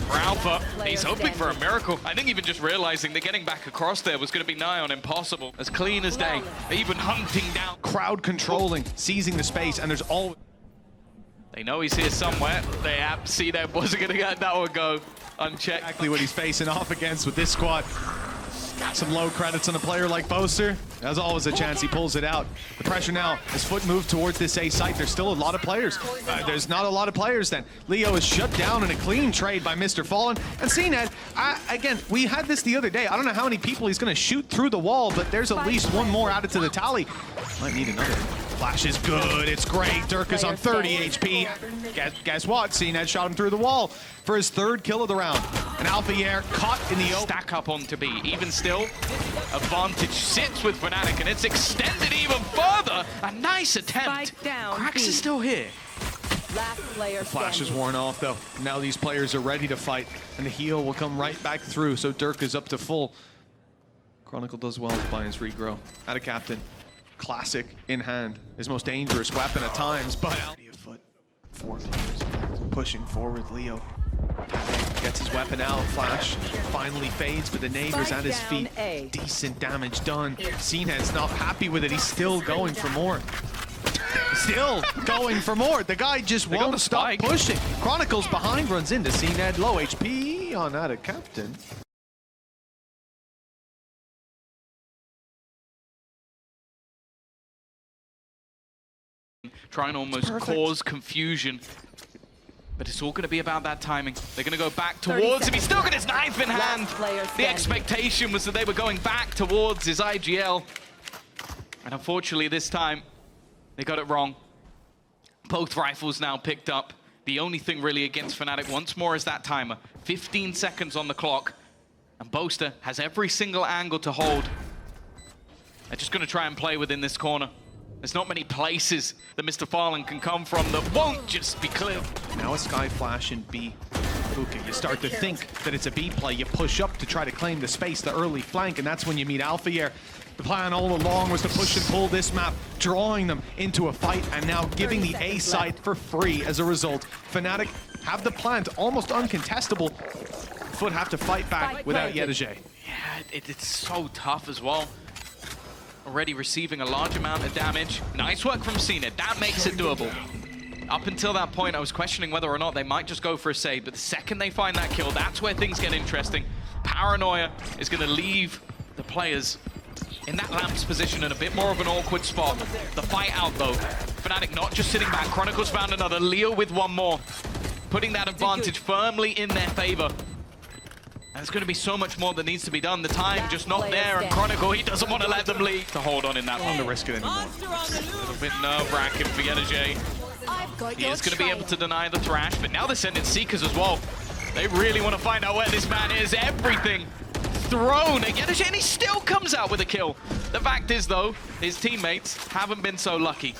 for Alpha, he's hoping for a miracle. I think even just realizing that getting back across there was going to be nigh on impossible. As clean as day, even hunting down. Crowd controlling, seizing the space, and there's all. They know he's here somewhere. They see that wasn't going to get that one go unchecked. Exactly what he's facing off against with this squad. Got some low credits on a player like Boaster. There's always a chance he pulls it out. The pressure now as FUT move towards this A site. There's still a lot of players. There's not a lot of players then. Leo is shut down in a clean trade by MrFaliN. And cNed, again, we had this the other day. I don't know how many people he's going to shoot through the wall, but there's at least one more added to the tally. Might need another. Flash is good. It's great. Derke is on 30 HP. Guess what? cNed shot him through the wall for his 3rd kill of the round. And Alfajer caught in the open. Stack up onto B. Even still, advantage sits with FNATIC, and it's extended even further. A nice attempt. Spike down, cRaxs B. is still here. Last player The flash is standing. worn off though. Now these players are ready to fight, and the heal will come right back through. So Derke is up to full. Chronicle does well to buy his regrow. AtaKaptan, classic in hand, his most dangerous weapon at times. But foot, 4 players pushing forward. Leo gets his weapon out. Flash finally fades, but the neighbors at his feet. Decent damage done. cNed's not happy with it. He's still going for more. Still going for more. The guy just won't stop pushing. Chronicle's behind, runs into cNed. Low HP on AtaKaptan. Try and almost cause confusion. But it's all going to be about that timing. They're going to go back towards him. He's still got his knife in hand. The expectation was that they were going back towards his IGL. And unfortunately this time, they got it wrong. Both rifles now picked up. The only thing really against FNATIC once more is that timer. 15 seconds on the clock. And Boaster has every single angle to hold. They're just going to try and play within this corner. There's not many places that MrFaliN can come from that won't just be clear. Now a Sky Flash in B. Puka, you start to think that it's a B play. You push up to try to claim the space, the early flank, and that's when you meet Alfajer. The plan all along was to push and pull this map, drawing them into a fight, and now giving the A site for free as a result. FNATIC have the plant almost uncontestable. FUT have to fight back without yetujey. Yeah, it's so tough as well. Already receiving a large amount of damage. Nice work from cNed. That makes it doable. Up until that point, I was questioning whether or not they might just go for a save, but the second they find that kill, that's where things get interesting. Paranoia is going to leave the players in that lamp's position in a bit more of an awkward spot. The fight out, though. FNATIC not just sitting back. Chronicle's found another. Leo with one more. Putting that advantage firmly in their favor. And there's going to be so much more that needs to be done. The time just not there, and Chronicle, he doesn't want to let them lead to hold on in that one. To risk it anymore. A little bit nerve-wracking for yetujey. He is going to be able to deny the thrash, but now they're sending Seekers as well. They really want to find out where this man is. Everything thrown at yetujey, and he still comes out with a kill. The fact is, though, his teammates haven't been so lucky.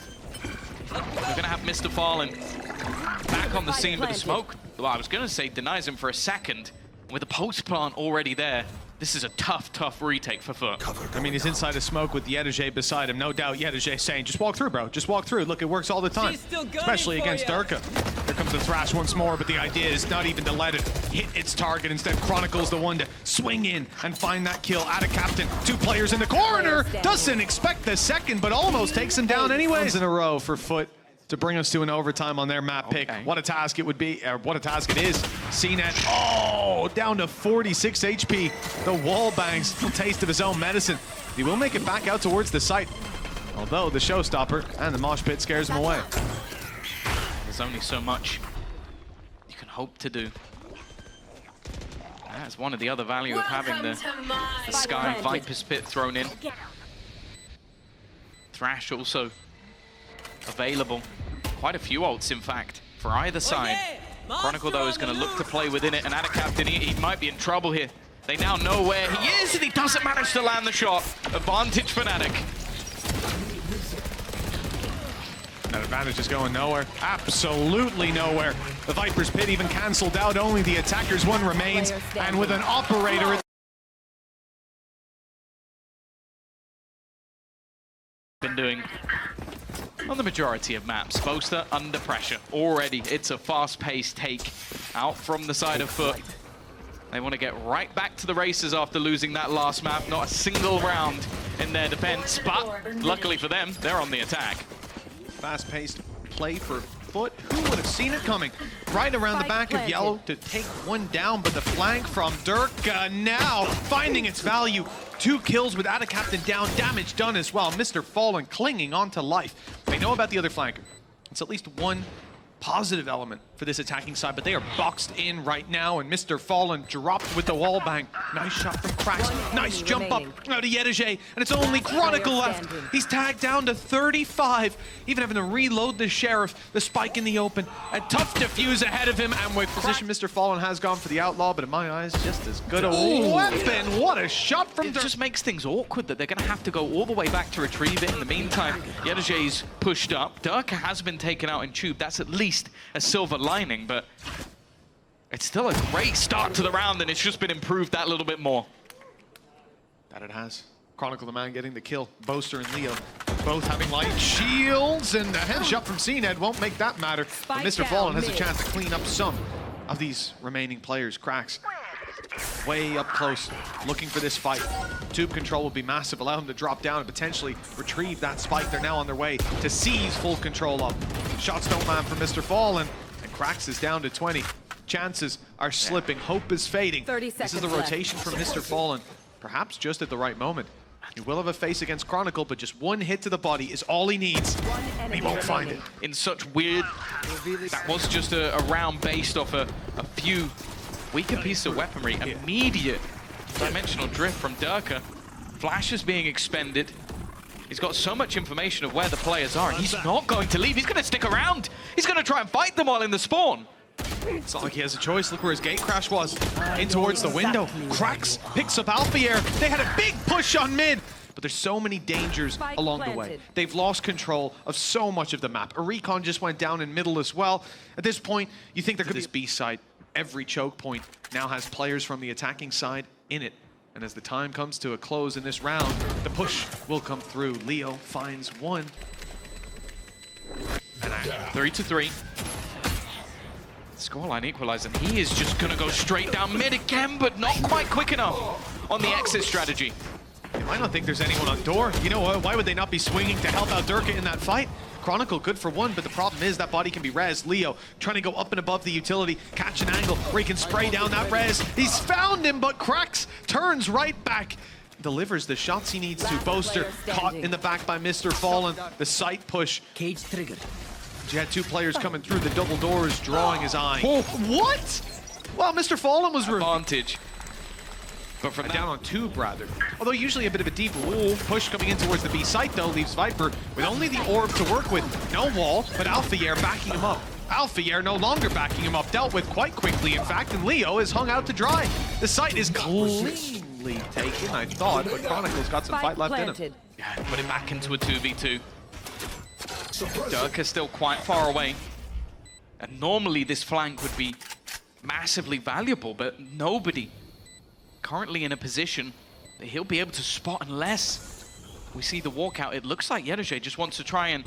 We're going to have MrFaliN back on the scene, but the smoke, well, I was going to say denies him for a second. With the post plant already there, this is a tough, tough retake for FUT. I mean, he's inside a smoke with yetujey beside him. No doubt yetujey saying, just walk through, bro. Just walk through. Look, it works all the time. Especially against Derke. Here comes the thrash once more, but the idea is not even to let it hit its target. Instead, Chronicle's the one to swing in and find that kill. AtaKaptan, 2 players in the corner. Doesn't expect the second, but almost takes him down anyways. In a row for FUT to bring us to an overtime on their map pick. What a task it would be, or what a task it is. cNed, oh, down to 46 HP. The wall bangs, a taste of his own medicine. He will make it back out towards the site, although the showstopper and the mosh pit scares him away. There's only so much you can hope to do. That's one of the other value of having the Sky Viper's Pit thrown in. Thrash also available. Quite a few ults, in fact, for either side. Chronicle, though, is going to look to play within it, and AtaKaptan, he might be in trouble here. They now know where he is, and he doesn't manage to land the shot. Advantage FNATIC. That advantage is going nowhere. Absolutely nowhere. The Viper's Pit even cancelled out. Only the attacker's one remains, and with an operator... Been doing on the majority of maps. Boaster under pressure already. It's a fast-paced take out from the side of FUT. They want to get right back to the races after losing that last map. Not a single round in their defense, but luckily for them, they're on the attack. Fast-paced play for FUT. Who would have seen it coming? Right around the back of yellow to take one down, but the flank from Derke now finding its value. 2 kills with AtaKaptan down, damage done as well. MrFaliN clinging on to life. They know about the other flanker. It's at least one positive element for this attacking side, but they are boxed in right now, and MrFaliN dropped with the wall bang. Nice shot from qRaxs. Nice jump up out of yetujey, and it's only Chronicle left. He's tagged down to 35, even having to reload the Sheriff. The spike in the open, a tough defuse ahead of him, and with position, MrFaliN has gone for the outlaw, but in my eyes, just as good a weapon. What a shot from Derke. It just makes things awkward that they're going to have to go all the way back to retrieve it. In the meantime, yetujey's pushed up. Derke has been taken out in tube. That's at least least a silver lining, but it's still a great start to the round, and it's just been improved that little bit more. That it has. Chronicle the man getting the kill. Boaster and Leo both having light shields, and the headshot from cNed won't make that matter. But MrFaliN has a chance to clean up some of these remaining players. cRaxs way up close, looking for this fight. Tube control will be massive, allow him to drop down and potentially retrieve that spike. They're now on their way to seize full control of. Shots don't land for MrFaliN, and cRaxs is down to 20. Chances are slipping, hope is fading. 30 This is seconds the rotation from MrFaliN, perhaps just at the right moment. He will have a face against Chronicle, but just one hit to the body is all he needs. He won't find it. In such weird... That was just a round based off a few weaker pieces of weaponry. Immediate dimensional drift from Derke. Flash is being expended. He's got so much information of where the players are, and he's not going to leave. He's going to stick around. He's going to try and fight them all in the spawn. It's not like he has a choice. Look where his gate crash was. In towards the window. cRaxs picks up Alfajer. They had a big push on mid. But there's so many dangers along the way. They've lost control of so much of the map. A recon just went down in middle as well. At this point, you think there could be this B side. Every choke point now has players from the attacking side in it. And as the time comes to a close in this round, the push will come through. Leo finds one. And 3-3. Scoreline equalizer, and he is just going to go straight down mid again, but not quite quick enough on the exit strategy. You might not think there's anyone on door. You know what? Why would they not be swinging to help out Derke in that fight? Chronicle good for one, but the problem is that body can be res. Leo trying to go up and above the utility, catch an angle where he can spray down that res. He's found him, but cRaxs turns right back. Delivers the shots he needs to. Boaster caught in the back by MrFaliN. The sight push. Cage triggered. You had two players coming through the double doors, drawing his eye. Oh. What? Well, MrFaliN was Advantage. but from down on tube, rather. Although usually a bit of a deep push coming in towards the B site, though, leaves Viper with only the orb to work with. No wall, but Alfajer backing him up. Alfajer no longer backing him up, dealt with quite quickly, in fact, and Leo is hung out to dry. The site is cleanly taken, I thought, but Chronicle's got some fight left in him. Yeah, put it back into a 2v2. Derke still quite far away. And normally this flank would be massively valuable, but nobody currently in a position that he'll be able to spot unless we see the walkout. It looks like yetujey just wants to try and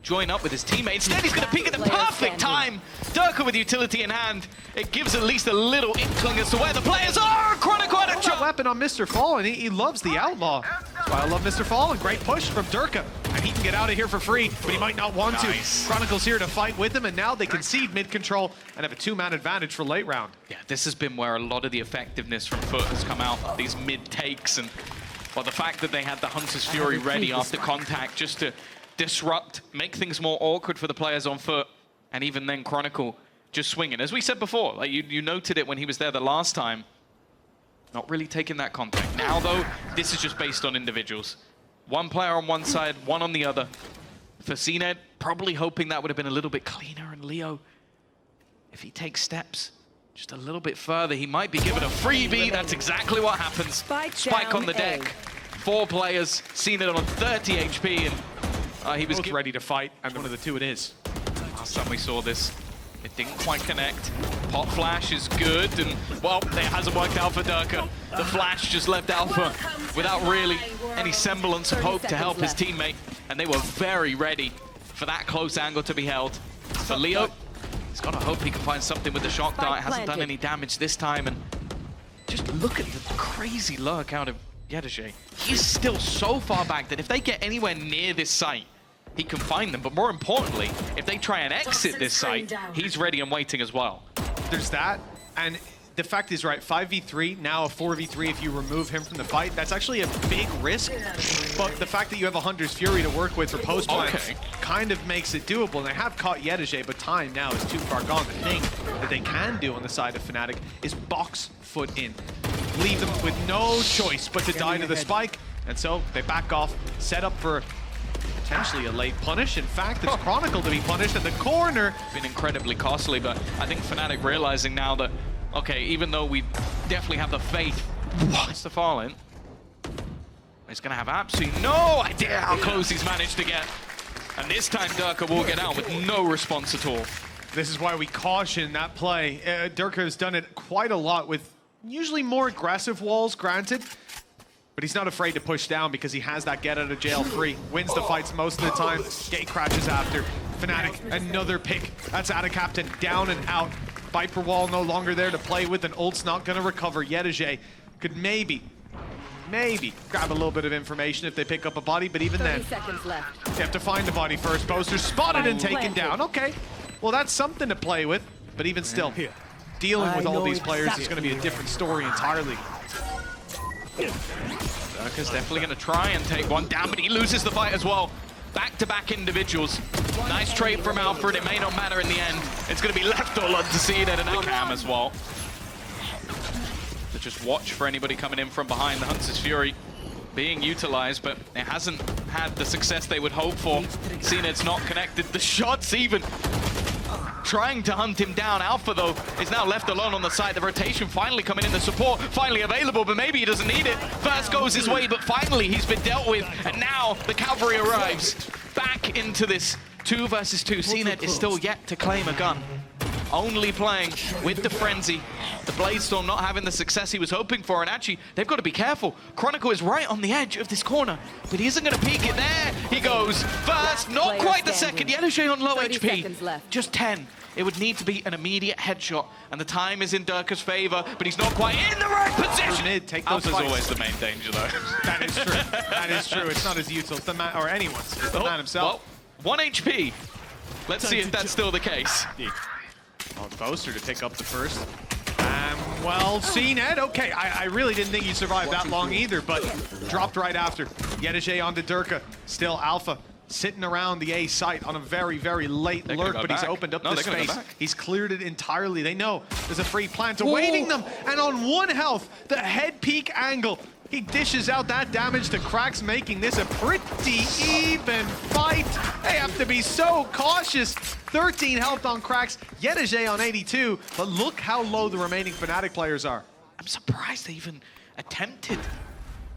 join up with his teammate. Instead, he's going to peek at the perfect time. Derke with utility in hand. It gives at least a little inkling as to where the players are. Chronicle had a That weapon on MrFaliN. He loves the outlaw. That's why I love MrFaliN. Great push from Derke. And he can get out of here for free, but he might not want to. Chronicle's here to fight with him, and now they concede mid-control and have a two-man advantage for late round. Yeah, this has been where a lot of the effectiveness from FUT has come out. These mid-takes and, well, the fact that they had the Hunter's Fury ready after contact just to disrupt, make things more awkward for the players on FUT, and even then Chronicle just swinging. As we said before, like you noted it when he was there the last time, not really taking that contact. Now though, this is just based on individuals. One player on one side, one on the other. For cNed, probably hoping that would have been a little bit cleaner, and Leo, if he takes steps just a little bit further, he might be given a freebie. That's exactly what happens. Spike on the deck. 4 players, cNed on 30 HP, and he was ready to fight, and one of the two it is. Last time we saw this, it didn't quite connect. Pot flash is good, and well, it hasn't worked out for Derke. The flash just left Alpha without really any semblance of hope to help his teammate, and they were very ready for that close angle to be held. For Leo, he's got to hope he can find something with the shock dart. It hasn't done any damage this time, and just look at the crazy lurk out of yetujey. He's still so far back that if they get anywhere near this site, he can find them. But more importantly, if they try and exit this site, he's ready and waiting as well. There's that, and the fact is, right, 5v3, now a 4v3 if you remove him from the fight. That's actually a big risk, but the fact that you have a Hunter's Fury to work with for post-play kind of makes it doable. And they have caught yetujey, but time now is too far gone. The thing that they can do on the side of FNATIC is box foot in. Leave them with no choice but to die to the spike, and so they back off, set up for potentially a late punish. In fact, it's Chronicle to be punished at the corner. Been incredibly costly, but I think FNATIC realizing now that, okay, even though we definitely have the faith, MrFaliN is going to have absolutely no idea how close he's managed to get. And this time Derke will get out with no response at all. This is why we caution that play. Derke has done it quite a lot with usually more aggressive walls, granted. But he's not afraid to push down because he has that get out of jail free. Wins the fights most of the time. Gate crashes after. FNATIC, another pick. That's AtaKaptan down and out. Viper wall no longer there to play with, and ult's not going to recover. yetujey could maybe grab a little bit of information if they pick up a body, but even then, 30 seconds left. you have to find the body first. Boaster spotted and taken down. Okay, well that's something to play with, but even still, dealing with all these players is going to be a different story entirely. Derke's definitely going to try and take one down, but he loses the fight as well. Back-to-back individuals. Nice trade from Alpha, and it may not matter in the end. It's going to be left all on to cNed and Cam as well. To just watch for anybody coming in from behind. The Hunter's Fury being utilized, but it hasn't had the success they would hope for. cNed's not connected. The shots even trying to hunt him down. Alpha, though, is now left alone on the side. The rotation finally coming in, the support finally available, but maybe he doesn't need it. First goes his way, but finally he's been dealt with, and now the cavalry arrives. Back into this 2 versus 2. cNed is still yet to claim a gun. Only playing with the Frenzy. The Bladestorm not having the success he was hoping for, and actually, they've got to be careful. Chronicle is right on the edge of this corner, but he isn't going to peek it there. He goes first, not quite the second. yetujey on low HP, just 10. It would need to be an immediate headshot, and the time is in Derke's favor, but he's not quite in the right position. Mid, take those Alpha's fights. always the main danger, though. That is true. That is true. It's not his util, it's the man, or anyone's. It's the man himself. Well, 1 HP. Let's see if that's still the case. Oh, it's Boaster to pick up the first. Well, cNed, okay. I really didn't think he'd survive that long either, but dropped right after. yetujey onto Derke. Still Alpha sitting around the A site on a very, very late lurk, but he's opened up the space. He's cleared it entirely. They know there's a free plant awaiting them, and on 1 health, the head peak angle. He dishes out that damage to qRaxs, making this a pretty even fight. They have to be so cautious. 13 health on qRaxs, yetujey on 82, but look how low the remaining FNATIC players are. I'm surprised they even attempted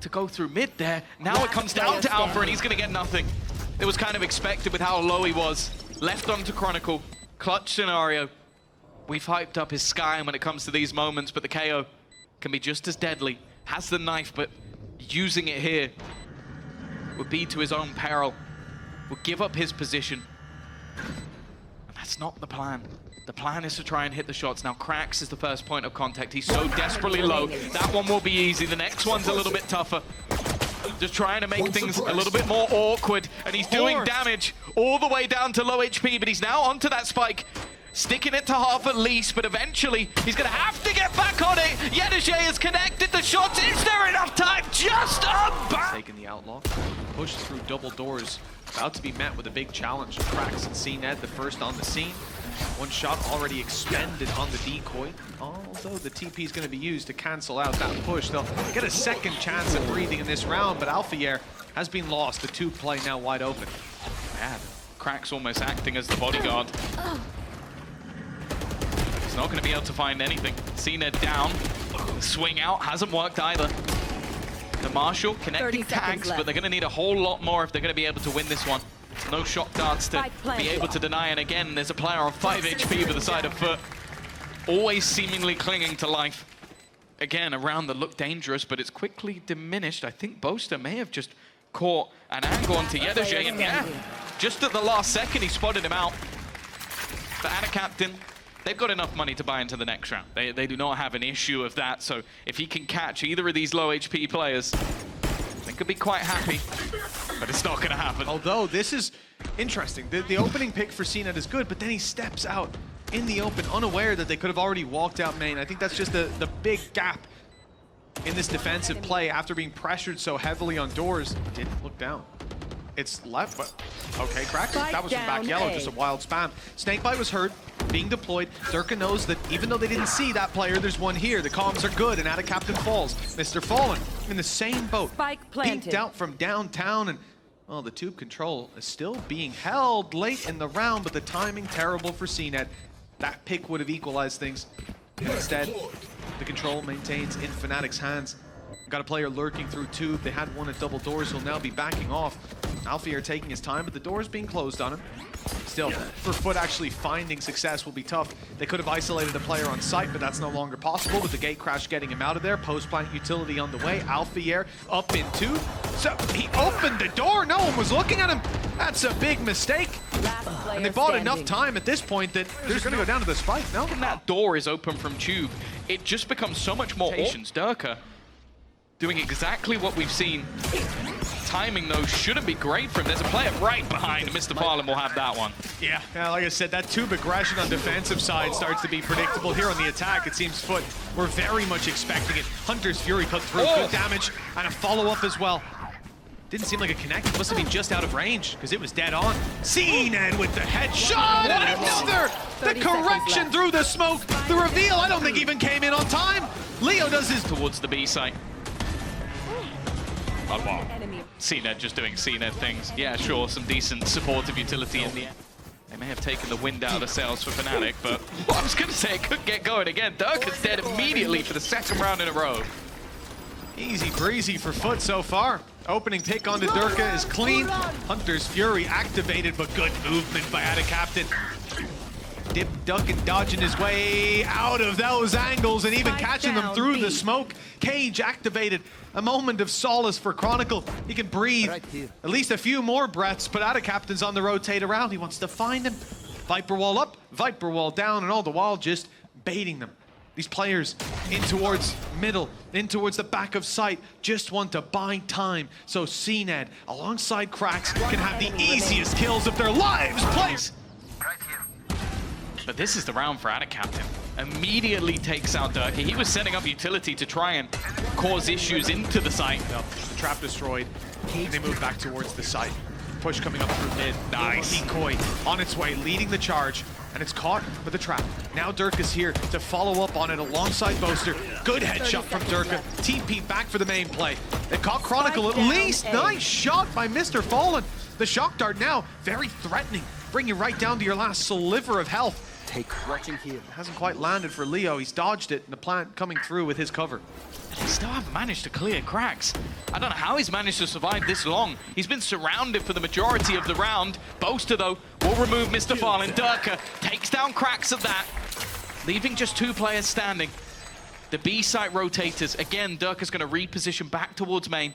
to go through mid there. Now it comes down to Alpha, and he's going to get nothing. It was kind of expected with how low he was. Left onto Chronicle. Clutch scenario. We've hyped up his Sky when it comes to these moments, but the KO can be just as deadly. Has the knife, but using it here would be to his own peril. Would give up his position. And that's not the plan. The plan is to try and hit the shots. Now, qRaxs is the first point of contact. He's so desperately low. That one will be easy. The next one's a little bit tougher. Just trying to make things a little bit more awkward. And he's doing damage all the way down to low HP, but he's now onto that spike. Sticking it to half at least, but eventually he's going to have to get back on it. yetujey has connected the shots. Is there enough time? Just about. Taking the outlaw, pushed through double doors. About to be met with a big challenge. qRaxs and cNed, the first on the scene. 1 shot already expended on the decoy. Although the TP is going to be used to cancel out that push. They'll get a second chance at breathing in this round, but Alfajer has been lost. The 2 play now wide open. Man, qRaxs almost acting as the bodyguard. He's not going to be able to find anything. cNed down. Swing out hasn't worked either. The Marshall connecting tags, but they're going to need a whole lot more if they're going to be able to win this one. No shot darts to be able to deny, and again, there's a player on 5 HP with the side of FUT. Always seemingly clinging to life. Again, around that look dangerous, but it's quickly diminished. I think Boaster may have just caught an angle onto yetujey, and yeah, just at the last second, he spotted him out. For AtaKaptan, they've got enough money to buy into the next round. They do not have an issue of that, so if he can catch either of these low HP players, they could be quite happy, but it's not going to happen. Although this is interesting. The opening pick for cNed is good, but then he steps out in the open, unaware that they could have already walked out main. I think that's just the big gap in this defensive play after being pressured so heavily on doors. Didn't look down. It's left, but okay, qRaxs. That was from back yellow, just a wild spam. Snakebite was hurt, being deployed. Derke knows that even though they didn't see that player, there's one here. The comms are good, and AtaKaptan falls. MrFaliN in the same boat. Peeked out from downtown, and well, the tube control is still being held late in the round, but the timing terrible for cNed. That pick would have equalized things. And instead, the control maintains in FNATIC's hands. Got a player lurking through tube. They had one at double doors. He'll now be backing off. Alfajer taking his time, but the door's being closed on him. Still, for FUT actually finding success will be tough. They could have isolated a player on site, but that's no longer possible with the gate crash getting him out of there. Post-plant utility on the way. Alfajer up in 2. So he opened the door. No one was looking at him. That's a big mistake. And they bought enough time at this point that they're going to go down to the spike, no? When that door is open from Tube, it just becomes so much more options. Derke doing exactly what we've seen. Timing, though, shouldn't be great for him. There's a player right behind. MrFaliN will have that one. Yeah, like I said, that Tube aggression on defensive side starts to be predictable. Here on the attack, it seems FUT were very much expecting it. Hunter's Fury put through good damage and a follow-up as well. Didn't seem like a connect. It must have been just out of range because it was dead on. cNed with the headshot and another! The correction through the smoke. The reveal, I don't think even came in on time. Leo does his... Towards the B site. Oh, wow. cNed just doing cNed things. Yeah, sure, some decent supportive utility in the end. They may have taken the wind out of the sails for FNATIC, but I was going to say it could get going again. Derke's dead immediately for the second round in a row. Easy breezy for FUT so far. Opening pick onto Derke is clean. Hunter's Fury activated, but good movement by AtaKaptan. Dip, duck, and dodging his way out of those angles and even catching them through the smoke. Cage activated. A moment of solace for Chronicle. He can breathe at least a few more breaths, but AtaKaptan's on the rotate around. He wants to find him. Viper wall up, Viper wall down, and all the while just baiting them. These players in towards middle, in towards the back of sight, just want to buy time. So cNed, alongside qRaxs, can have the easiest kills of their lives. Plays. But this is the round for AtaKaptan. Immediately takes out Derke. He was setting up utility to try and cause issues into the site. The trap destroyed, and they move back towards the site. Push coming up through mid. Nice. Decoy on its way, leading the charge. And it's caught with the trap. Now Derke is here to follow up on it alongside Boaster. Good headshot from Derke. TP back for the main play. It caught Chronicle at least. Nice shot by MrFaliN. The shock dart now very threatening. Bring you right down to your last sliver of health. Watching here. Hasn't quite landed for Leo. He's dodged it, and the plant coming through with his cover. They still haven't managed to clear qRaxs. I don't know how he's managed to survive this long. He's been surrounded for the majority of the round. Boaster, though, will remove MrFaliN. Derke takes down qRaxs at that, leaving just 2 players standing. The B site rotators. Again, Derke's going to reposition back towards main.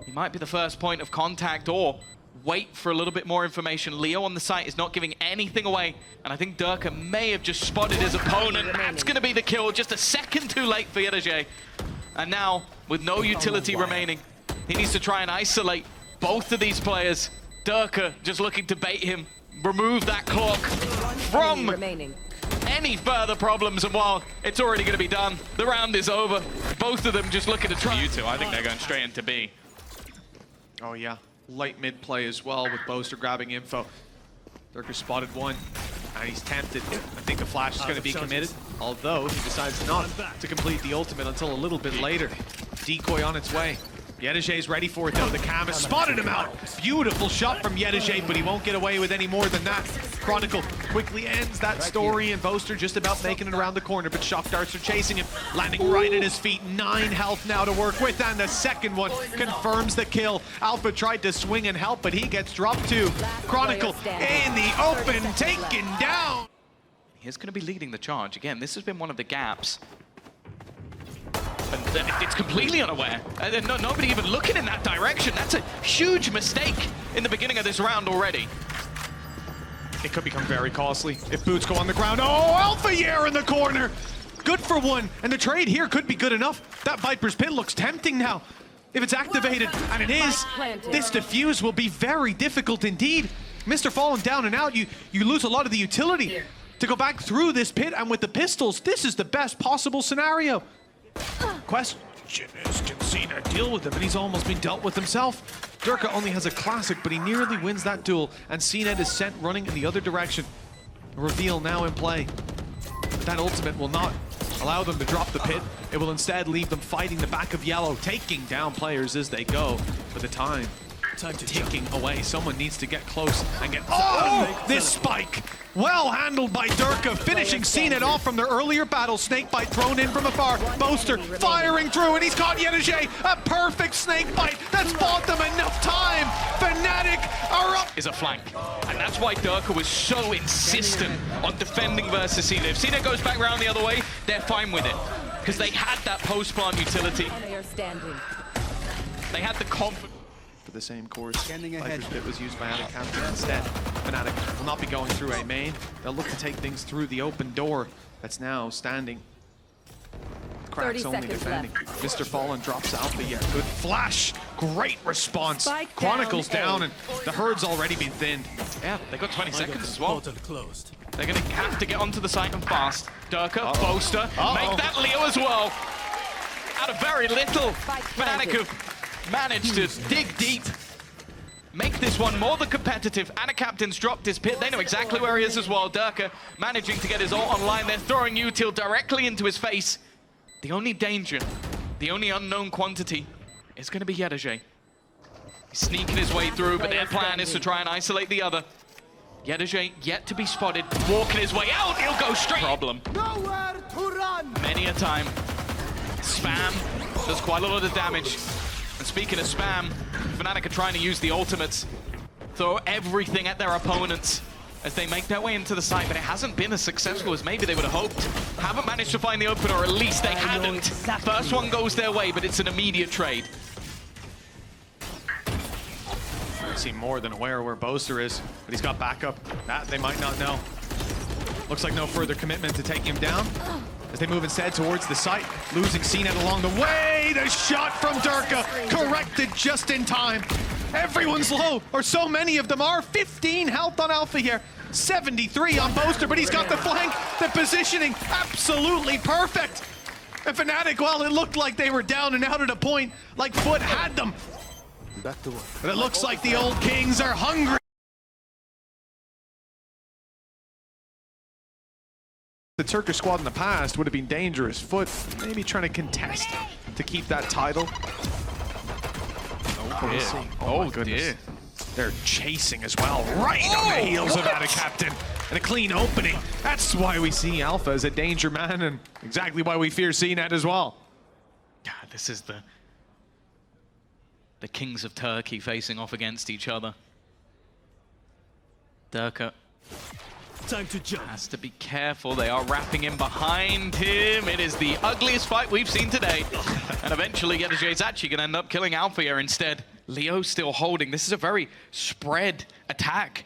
He might be the first point of contact, or wait for a little bit more information. Leo on the site is not giving anything away, and I think Derke may have just spotted his opponent. That's going to be the kill, just a second too late for yetujey. And now, with no utility remaining, he needs to try and isolate both of these players. Derke just looking to bait him, remove that clock from any further problems, and while it's already going to be done, the round is over. Both of them just looking to try. You two, I think they're going straight into B. Oh yeah, light mid play as well with Boaster grabbing info. Derke spotted one, and he's tempted. I think the flash is going to be committed, although he decides not to complete the ultimate until a little bit later. Decoy on its way. yetujey's ready for it though. The cam has spotted him out. Beautiful shot from yetujey, but he won't get away with any more than that. Chronicle quickly ends that story, and Boaster just about making it around the corner, but shock darts are chasing him, landing right at his feet. 9 health now to work with, and the second one confirms the kill. Alpha tried to swing and help, but he gets dropped too. Chronicle in the open, taken down. He's going to be leading the charge. Again, this has been one of the gaps. And it's completely unaware. And nobody even looking in that direction. That's a huge mistake in the beginning of this round already. It could become very costly if boots go on the ground. Oh, Alfajer in the corner. Good for one, and the trade here could be good enough. That Viper's Pit looks tempting now. If it's activated, and it is, this defuse will be very difficult indeed. MrFaliN down and out, you lose a lot of the utility to go back through this pit, and with the pistols, this is the best possible scenario. Question is, can cNed deal with him? And he's almost been dealt with himself. Derke only has a classic, but he nearly wins that duel, and cNed is sent running in the other direction. A reveal now in play. But that ultimate will not allow them to drop the pit. It will instead leave them fighting the back of yellow, taking down players as they go. But the time ticking away. Someone needs to get close and get... Oh! This spike! Well handled by Derke, finishing cNed off from their earlier battle. Snakebite thrown in from afar. Boaster firing through, and he's caught yetujey. A perfect snakebite that's bought them enough time. FNATIC are up. Is a flank. And that's why Derke was so insistent on defending versus cNed. If cNed goes back around the other way, they're fine with it. Because they had that post-plant utility. They are standing. They had the confidence. For the same course, Viper's Pit was used by AtaKaptan instead. FNATIC will not be going through a main. They'll look to take things through the open door that's now standing. cRaxs only defending. MrFaliN drops Alfajer. Good flash. Great response. Spike Chronicle's down down, and the herd's already been thinned. Yeah, they got 20 seconds as well. They're going to have to get onto the site and fast. Derke, Boaster, make that Leo as well. Out of very little, FNATIC have managed to dig deep. Make this one more than competitive. AtaKaptan's dropped his pit. They know exactly where he is as well. Derke managing to get his ult online. They're throwing util directly into his face. The only danger, the only unknown quantity is going to be yetujey. He's sneaking his way through, but their plan is to try and isolate the other. yetujey yet to be spotted, walking his way out. He'll go straight. Problem. Nowhere to run. Many a time. Spam does quite a lot of damage. And speaking of spam, FNATIC are trying to use the ultimates, throw everything at their opponents as they make their way into the site, but it hasn't been as successful as maybe they would have hoped. Haven't managed to find the open, or at least they haven't. First one goes their way, but it's an immediate trade. Seem more than aware where Boaster is, but he's got backup. That they might not know. Looks like no further commitment to take him down as they move instead towards the site, losing cNed along the way. The shot from Derke corrected just in time. Everyone's low, or so many of them are. 15 health on Alfajer, 73 on Boaster, but he's got the flank, the positioning, absolutely perfect. And FNATIC, well, it looked like they were down and out at a point, like FUT had them. But it looks like the old Kings are hungry. The Turkish squad in the past would have been dangerous. FUT maybe trying to contest to keep that title. Oh my goodness. They're chasing as well, right on the heels of AtaKaptan. And a clean opening. That's why we see Alpha as a danger man, and exactly why we fear cNed as well. God, this is the kings of Turkey facing off against each other. Derke Time to jump. has to be careful. They are wrapping him behind him. It is the ugliest fight we've seen today. And eventually yetujey is actually going to end up killing Alfajer instead. Leo still holding. This is a very spread attack.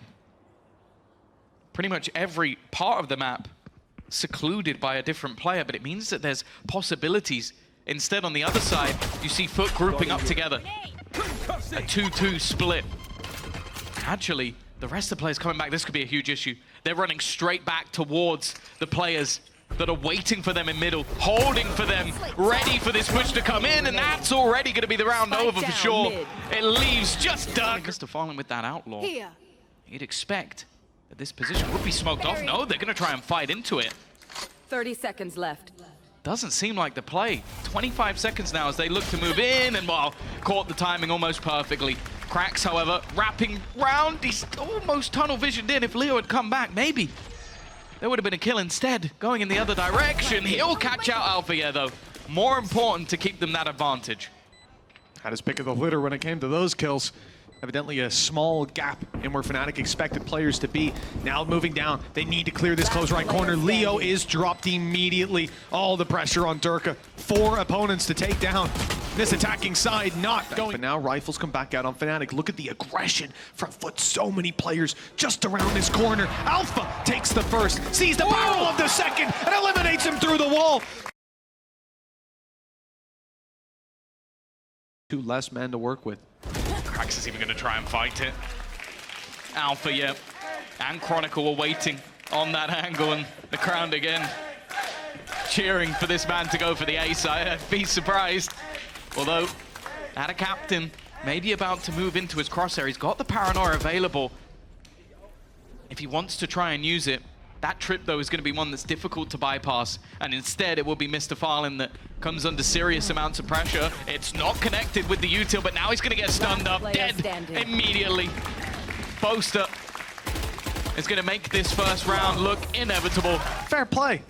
Pretty much every part of the map secluded by a different player, but it means that there's possibilities. Instead, on the other side, you see FUT grouping up together. A 2-2 split. Actually, the rest of the players coming back, this could be a huge issue. They're running straight back towards the players that are waiting for them in middle, holding for them, ready for this push to come in, and that's already going to be the round over for sure. It leaves just Derke. MrFaliN with that outlaw. You'd expect that this position would be smoked off. No, they're going to try and fight into it. 30 seconds left. Doesn't seem like the play. 25 seconds now as they look to move in, and well, caught the timing almost perfectly. cRaxs, however, wrapping round. He's almost tunnel visioned in. If Leo had come back, maybe there would have been a kill instead. Going in the other direction. He'll catch out Alfajer, though. More important to keep them that advantage. Had his pick of the litter when it came to those kills. Evidently a small gap in where FNATIC expected players to be. Now moving down, they need to clear this close right corner. Leo is dropped immediately. All the pressure on Derke. 4 opponents to take down. This attacking side not going. But now rifles come back out on FNATIC. Look at the aggression from FUT. So many players just around this corner. Alpha takes the first, sees the barrel of the second, and eliminates him through the wall. 2 less men to work with. cRaxs is even going to try and fight it. Alfajer and Chronicle are waiting on that angle, and the crowd again cheering for this man to go for the ace. I'd be surprised. Although AtaKaptan may be about to move into his crosshair. He's got the paranoia available if he wants to try and use it. That trip, though, is going to be one that's difficult to bypass, and instead it will be MrFaliN that comes under serious amounts of pressure. It's not connected with the util, but now he's going to get stunned up, dead immediately. Boaster is going to make this first round look inevitable. Fair play.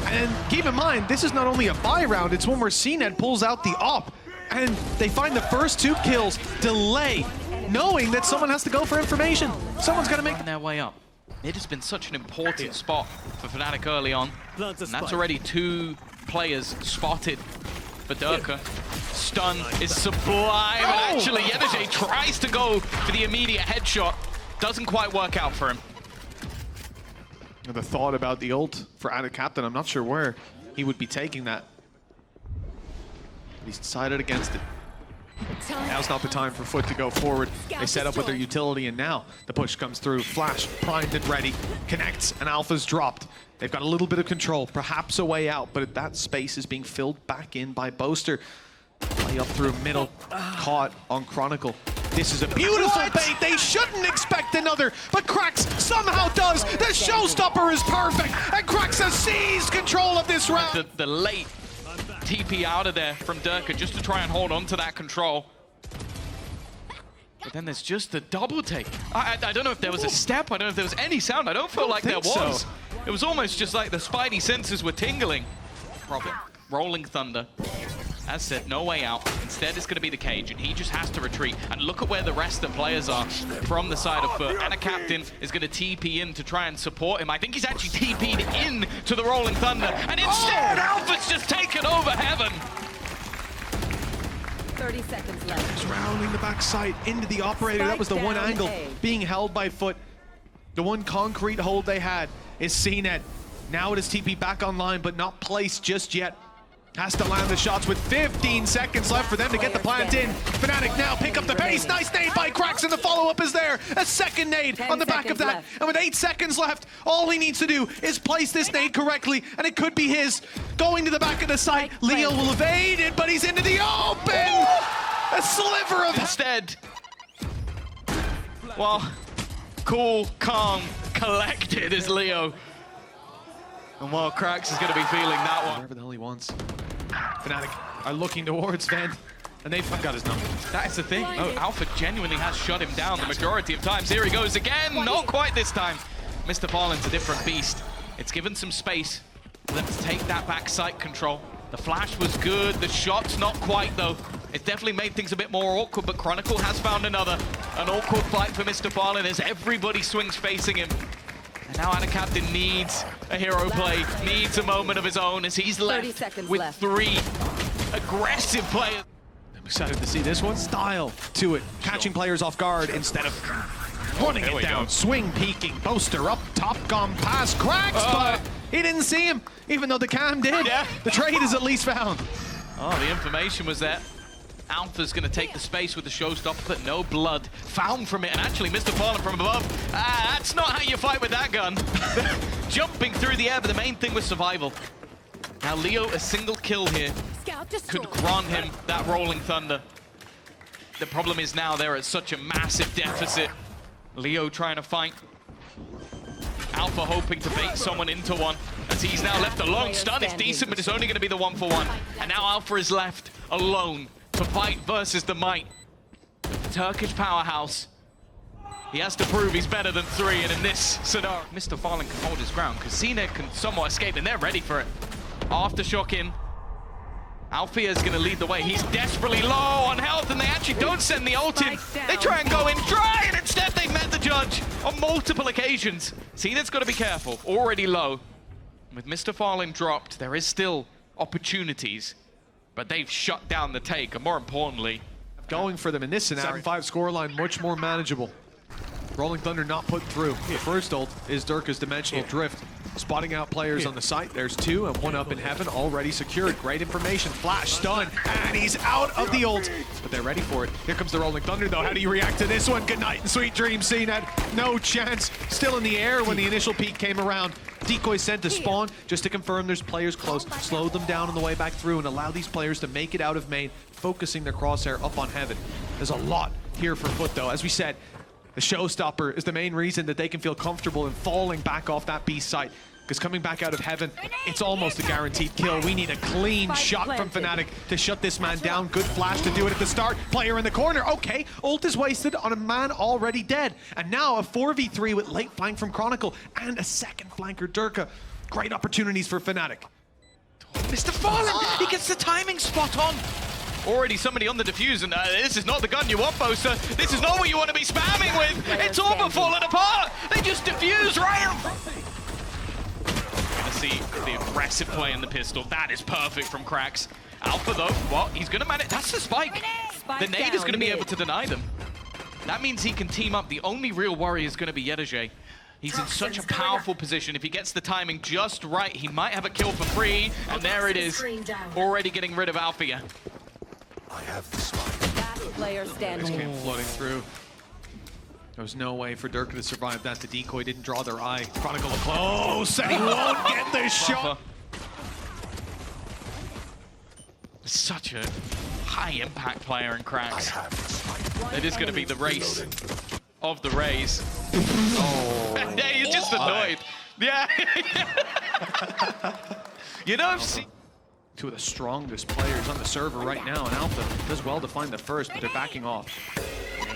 And keep in mind, this is not only a buy round, it's one where cNed pulls out the op, and they find the first 2 kills, delay, knowing that someone has to go for information. Someone's got to make their way up. It has been such an important spot for FNATIC early on. And that's already 2 players spotted for Derke. Stun is sublime. And actually, yetujey tries to go for the immediate headshot. Doesn't quite work out for him. The thought about the ult for AtaKaptan, I'm not sure where he would be taking that. But he's decided against it. Now's not the time for FUT to go forward. They set up with their utility, and now the push comes through. Flash, primed and ready, connects, and Alpha's dropped. They've got a little bit of control, perhaps a way out, but that space is being filled back in by Boaster. Play up through middle, caught on Chronicle. This is a beautiful bait. They shouldn't expect another, but qRaxs somehow does. The showstopper is perfect, and qRaxs has seized control of this round. The late TP out of there from Derke just to try and hold on to that control. But then there's just the double take. I don't know if there was a step. I don't know if there was any sound. I don't feel like there was. So. It was almost just like the spidey senses were tingling. Problem. Rolling Thunder. As said, no way out. Instead, it's going to be the cage, and he just has to retreat. And look at where the rest of the players are from the side of FUT. AtaKaptan is going to TP in to try and support him. I think he's actually TP'd in to the Rolling Thunder, and instead, Alpha's just taken over heaven. 30 seconds left. Just rounding the backside into the operator. That was the one angle being held by FUT. The one concrete hold they had is cNed. Now it is TP back online, but not placed just yet. Has to land the shots with 15 seconds left for them to get the plant in. FNATIC now pick up the pace. Nice nade by qRaxs, and the follow-up is there. A second nade on the back of that. Left. And with 8 seconds left, all he needs to do is place this nade correctly, and it could be his. Going to the back of the site. Leo will evade it, but he's into the open. A sliver of... Instead, well, cool, calm, collected is Leo. And while qRaxs is going to be feeling that one. Whatever the hell he wants. FNATIC are looking towards Van, and they've got his number. That is the thing. Oh, Alpha genuinely has shut him down the majority of times. Here he goes again. Not quite this time. MrFaliN's a different beast. It's given some space for them to take that back site control. The flash was good. The shot's not quite, though. It definitely made things a bit more awkward, but Chronicle has found an awkward fight for MrFaliN as everybody swings facing him. And now AtaKaptan needs a hero play, needs a moment of his own as he's left with 3 aggressive players. I'm excited to see this one. Style to it, catching players off guard instead of running it down. Swing peeking, Boaster up top, gone past qRaxs, but he didn't see him, even though the cam did. Yeah. The trade is at least found. Oh, the information was there. Alpha's going to take the space with the showstopper, but no blood found from it. And actually, MrFaliN from above. That's not how you fight with that gun. Jumping through the air, but the main thing was survival. Now, Leo, a single kill here could grant him that Rolling Thunder. The problem is now they're at such a massive deficit. Leo trying to fight. Alpha hoping to bait someone into one as he's now left alone. Stun is decent, but it's only going to be the 1-for-1. And now Alpha is left alone to fight versus the might. The Turkish powerhouse. He has to prove he's better than 3, and in this scenario, MrFaliN can hold his ground because cNed can somewhat escape, and they're ready for it. Aftershock in. Alfia is going to lead the way. He's desperately low on health, and they actually don't send the ult in. They try and go in dry, and instead they've met the judge on multiple occasions. cNed's got to be careful. Already low. With MrFaliN dropped, there is still opportunities. But they've shut down the take, and more importantly, going for them in this scenario. 7-5 scoreline, much more manageable. Rolling Thunder not put through. The first ult is Derke's Dimensional Drift. Spotting out players on the site. There's 2 and 1 up in heaven already secured. Great information. Flash, stun, and he's out of the ult. But they're ready for it. Here comes the Rolling Thunder, though. How do you react to this one? Good night and sweet dreams, cNed. No chance. Still in the air when the initial peak came around. Decoy sent to spawn just to confirm there's players close. Slow them down on the way back through and allow these players to make it out of main, focusing their crosshair up on heaven. There's a lot here for FUT, though. As we said, The showstopper is the main reason that they can feel comfortable in falling back off that B site. Because coming back out of heaven, it's almost a guaranteed kill. We need a clean shot from FNATIC to shut this man down. Good flash to do it at the start. Player in the corner. Okay, ult is wasted on a man already dead. And now a 4v3 with late flank from Chronicle and a second flanker, Derke. Great opportunities for FNATIC. MrFaliN, he gets the timing spot on. Already somebody on the defuse, and this is not the gun you want, Boaster. This is not what you want to be spamming with. It's all but falling apart. They just defuse right. Gonna see the aggressive play in the pistol. That is perfect from qRaxs. Alpha though, what? He's gonna manage. That's the spike. The nade is gonna be able to deny them. That means he can team up. The only real worry is gonna be yetujey. He's in such a powerful position. If he gets the timing just right, he might have a kill for free. And there it is. Already getting rid of Alfajer. I have the spike. Last player standing. Just came floating through. There was no way for Derke to survive that. The decoy didn't draw their eye. Chronicle close, and he won't get the shot. Such a high impact player in qRaxs. It is going to be the race of the race. Oh. Yeah, you're just annoyed. Yeah. You know, I've seen two of the strongest players on the server right now, and Alpha does well to find the first, but they're backing off.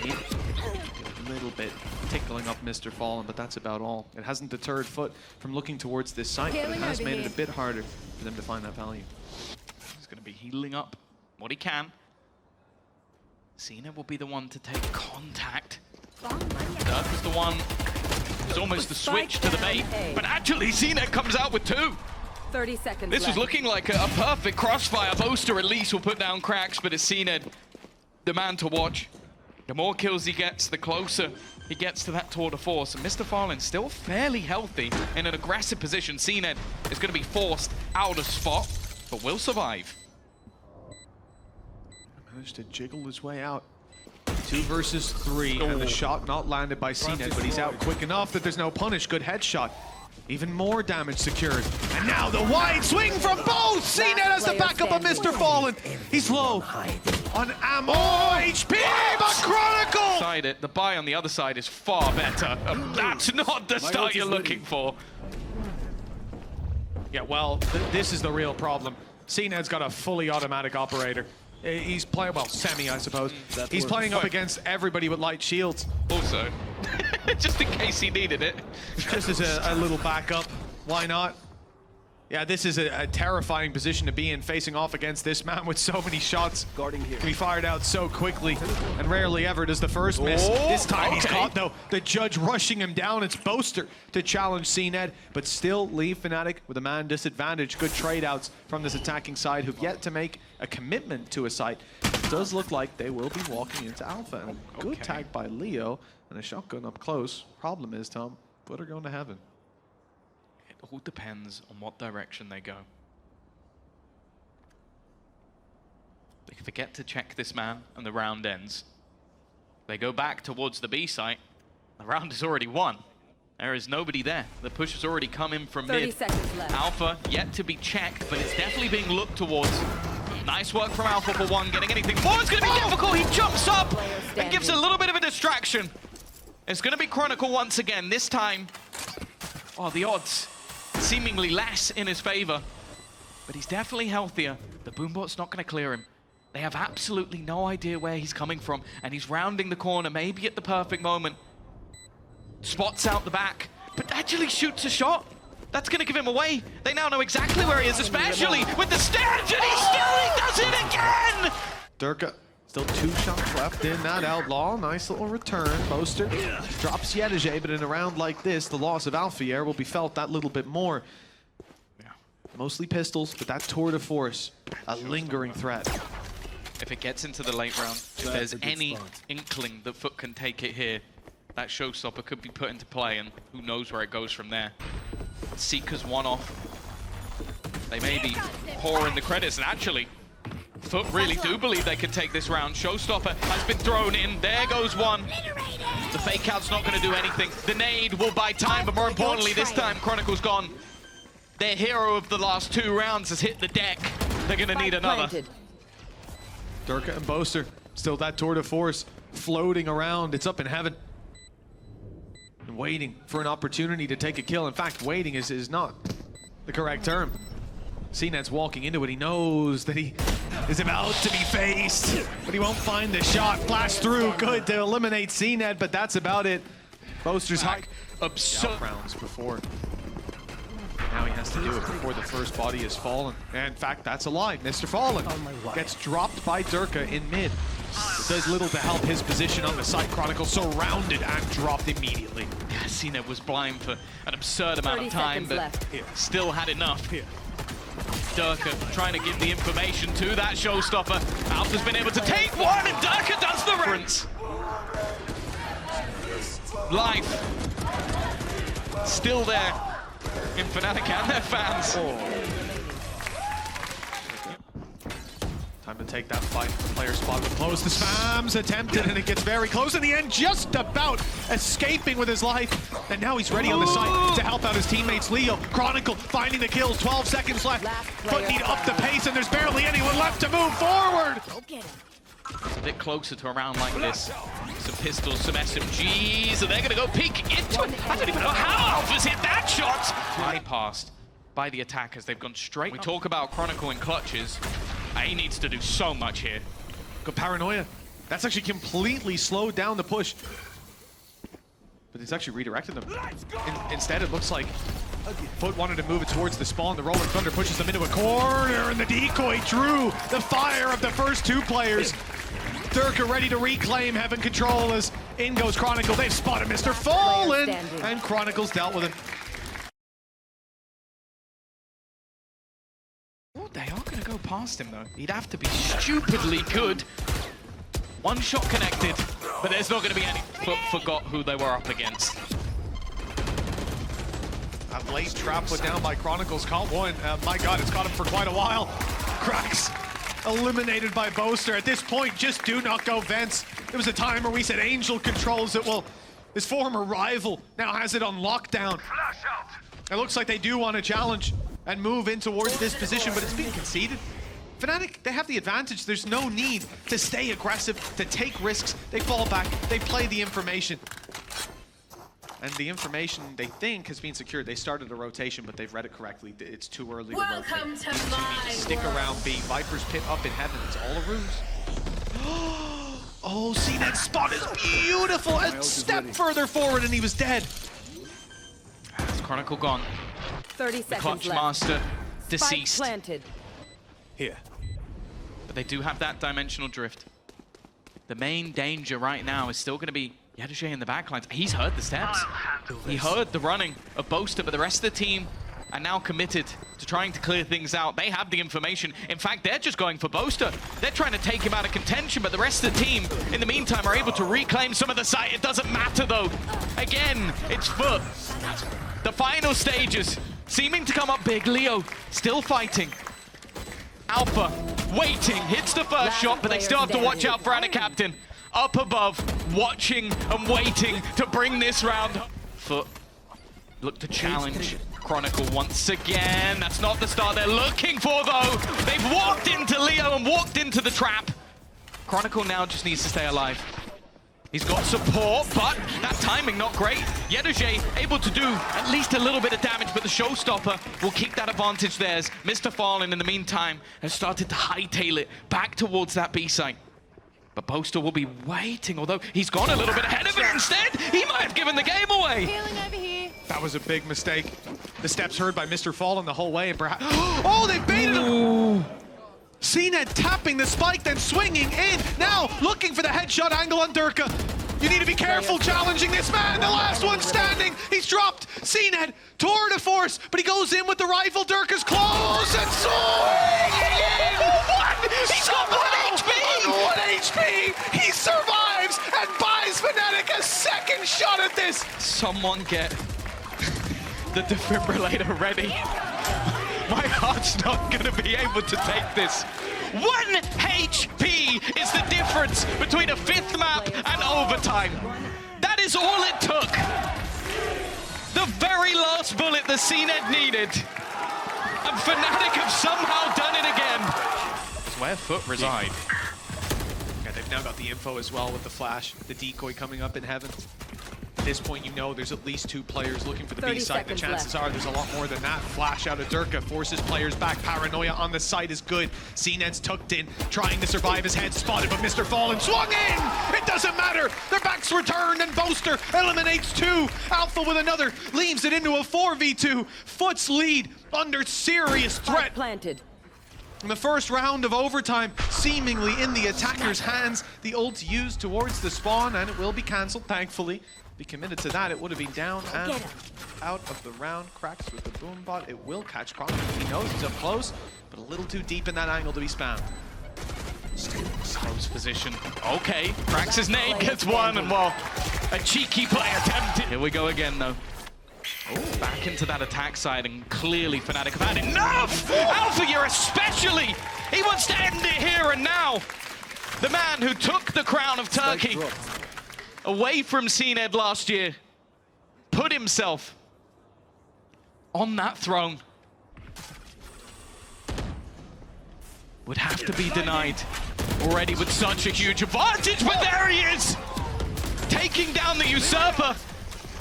A little bit tickling up MrFaliN, but that's about all. It hasn't deterred FUT from looking towards this site, but it has made it a bit harder for them to find that value. He's going to be healing up what he can. cNed will be the one to take contact. Derke is the one who's almost the switch to the bait, but actually cNed comes out with 2. 30 seconds This was left. looking like a perfect crossfire. Boaster at least will put down qRaxs, but it's cNed, the man to watch. The more kills he gets, the closer he gets to that tour de force. And MrFaliN still fairly healthy in an aggressive position. cNed is going to be forced out of spot, but will survive. Managed to jiggle his way out. 2 versus 3, and the shot not landed by cNed, but he's out quick enough that there's no punish. Good headshot. Even more damage secured. And now the wide swing from both! cNed has the backup of MrFaliN. He's low on ammo, HP, but Chronicle! The buy on the other side is far better. That's not the start you're looking for. Yeah, well, this is the real problem. cNed's got a fully automatic operator. He's playing, well, semi, I suppose. He's playing up against everybody with light shields. Also, just in case he needed it. Just as a little backup. Why not? Yeah, this is a terrifying position to be in, facing off against this man with so many shots. Guarding here. He fired out so quickly, and rarely ever does the first miss. This time he's caught, though. The judge rushing him down. It's Boaster to challenge cNed, but still leave FNATIC with a man disadvantage. Good trade-outs from this attacking side who've yet to make a commitment to a site. It does look like they will be walking into Alpha. And good tag by Leo, and a shotgun up close. Problem is, Tom, FUT are going to heaven. It all depends on what direction they go. They forget to check this man and the round ends. They go back towards the B site. The round is already won. There is nobody there. The push has already come in from 30 mid. seconds left. Alpha yet to be checked, but it's definitely being looked towards. Nice work from Alpha for one. Getting anything more is going to be difficult. He jumps up and gives a little bit of a distraction. It's going to be Chronicle once again. This time, oh, the odds seemingly less in his favor, but he's definitely healthier. The boombot's not going to clear him. They have absolutely no idea where he's coming from, and he's rounding the corner, maybe at the perfect moment. Spots out the back, but actually shoots a shot. That's going to give him away. They now know exactly where he is, especially with the stench, and he still does it again! Derke, still 2 shots left in that outlaw. Nice little return. Boaster drops yetujey, but in a round like this, the loss of Alfajer will be felt that little bit more. Mostly pistols, but that tour de force, a lingering threat. If it gets into the late round, if there's any inkling that FUT can take it here, that showstopper could be put into play, and who knows where it goes from there. Seeker's one off. They may be pouring the credits, and actually, FUT really do believe they can take this round. Showstopper has been thrown in. There goes one. The fake out's not going to do anything. The nade will buy time, but more importantly, this time Chronicle's gone. Their hero of the last 2 rounds has hit the deck. They're going to need another. Derke and Boaster, still that tour de force floating around. It's up in heaven. waiting for an opportunity to take a kill. In fact, waiting is not the correct term. cNed's walking into it. He knows that he is about to be faced, but he won't find the shot. Flash through, good to eliminate cNed, but that's about it. Boaster's high. Absurd Rounds before. Now he has to do it before the first body has fallen. And in fact, that's a lie. MrFaliN gets dropped by Derke in mid. It does little to help his position on the site. Chronicle surrounded and dropped immediately. Yeah, cNed was blind for an absurd amount of time, but still had enough. Derke trying to give the information to that showstopper. Alpha's been able to take one, and Derke does the reference. Life still there in FNATIC and their fans. Time to take that fight. The player spotted close. The spams attempted, and it gets very close in the end, just about escaping with his life. And now he's ready on the site to help out his teammates. Leo, Chronicle finding the kills. 12 seconds left. But need up the pace, and there's barely anyone left to move forward. It's a bit closer to a round like this. Some pistols, some SMGs, and they're going to go peek into it. I don't even know how Alpha's hit that shot. Bypassed by the attackers. They've gone straight. We talk about Chronicle in clutches. He needs to do so much here. Good paranoia. That's actually completely slowed down the push. But it's actually redirected them. Instead, it looks like FUT wanted to move it towards the spawn. The Rolling Thunder pushes them into a corner, and the decoy drew the fire of the first two players. Derke ready to reclaim Heaven control as in goes Chronicle. They've spotted MrFaliN, and Chronicle's dealt with him. Oh, they are going to go past him, though. He'd have to be stupidly good. One shot connected, but there's not going to be any. FUT forgot who they were up against. A late trap put down by Chronicle's caught one. My God, it's caught him for quite a while. cRaxs eliminated by Boaster. At this point, just do not go vents. There was a time where we said Angel controls it. Well, his former rival now has it on lockdown. It looks like they do want to challenge and move in towards this position, but it's being conceded. FNATIC, they have the advantage. There's no need to stay aggressive, to take risks. They fall back, they play the information. And the information they think has been secured. They started a rotation, but they've read it correctly. It's too early to rotate. Welcome to These two need to stick around B. Viper's pit up in heaven. It's all a ruse. Oh, cNed spot is beautiful. A step further forward and he was dead. It's Chronicle gone. 30 The seconds clutch left. master Spike deceased. planted. Here. But they do have that dimensional drift. The main danger right now is still going to be yetujey in the backlines. He's heard the steps. He heard the running of Boaster, but the rest of the team are now committed to trying to clear things out. They have the information. In fact, they're just going for Boaster. They're trying to take him out of contention, but the rest of the team, in the meantime, are able to reclaim some of the site. It doesn't matter, though. Again, it's FUT. The final stages seeming to come up big. Leo still fighting. Alpha waiting, hits the first shot, but they still have to watch out for AtaKaptan. Up above, watching and waiting to bring this round. FUT look to challenge Chronicle once again. That's not the start they're looking for, though. They've walked into Leo and walked into the trap. Chronicle now just needs to stay alive. He's got support, but that timing not great. yetujey able to do at least a little bit of damage, but the showstopper will keep that advantage theirs. MrFaliN, in the meantime, has started to hightail it back towards that B site. But Boaster will be waiting, although he's gone a little bit ahead of it instead. He might have given the game away. Healing over here. That was a big mistake. The steps heard by MrFaliN the whole way, and perhaps... Oh, they baited him! cNed tapping the spike, then swinging in. Now looking for the headshot angle on Derke. You need to be careful challenging this man. The last one standing. He's dropped. cNed, tour de force, but he goes in with the rifle. Derke's close and swinging in. He's got 1 HP! On 1 HP. He survives and buys FNATIC a second shot at this. Someone get the defibrillator ready. My heart's not going to be able to take this. 1 HP is the difference between a 5th map and overtime. That is all it took. The very last bullet the cNed needed. And FNATIC have somehow done it again. It's where FUT reside. Yeah, they've now got the info as well with the flash. The decoy coming up in heaven. this point, you know there's at least 2 players looking for the 30 B site. The seconds chances left. are there's a lot more than that. Flash out of Derke forces players back. Paranoia on the site is good. cNed's tucked in, trying to survive. His head spotted, but MrFaliN swung in! It doesn't matter! Their backs returned, and Boaster eliminates 2. Alpha with another, leaves it into a 4v2. FUT's lead under serious Spike threat. planted. In the first round of overtime, seemingly in the attacker's hands, the ult used towards the spawn, and it will be cancelled, thankfully. Be committed to that, it would have been down and out of the round. cRaxs with the boom bot, it will catch Chronicle. He knows he's up close, but a little too deep in that angle to be spammed. Close position. Okay, cRaxs' nade gets one, and well, a cheeky play attempted. Here we go again, though. Oh, back into that attack side, and clearly FNATIC have had enough! Alfajer especially! He wants to end it here and now! The man who took the crown of Turkey away from cNed last year, put himself on that throne, would have to be denied already with such a huge advantage, but there he is! Taking down the usurper.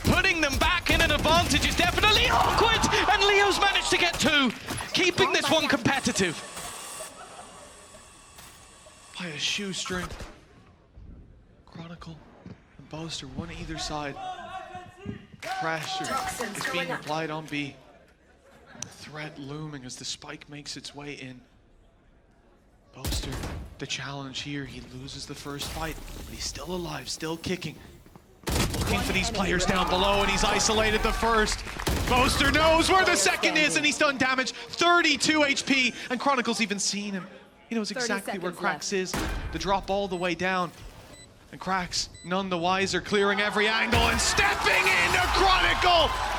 Putting them back in an advantage is definitely awkward, and Leo's managed to get 2, keeping this one competitive. By a shoestring. Chronicle and Boaster, one either side. Pressure is being applied on B. The threat looming as the spike makes its way in. Boaster, the challenge here, he loses the first fight, but he's still alive, still kicking. Looking for these players down below, and he's isolated the first. Boaster knows where the second is, and he's done damage. 32 HP, and Chronicle's even seen him. He knows exactly where cRaxs is. The drop all the way down. And cRaxs, none the wiser, clearing every angle and stepping into Chronicle!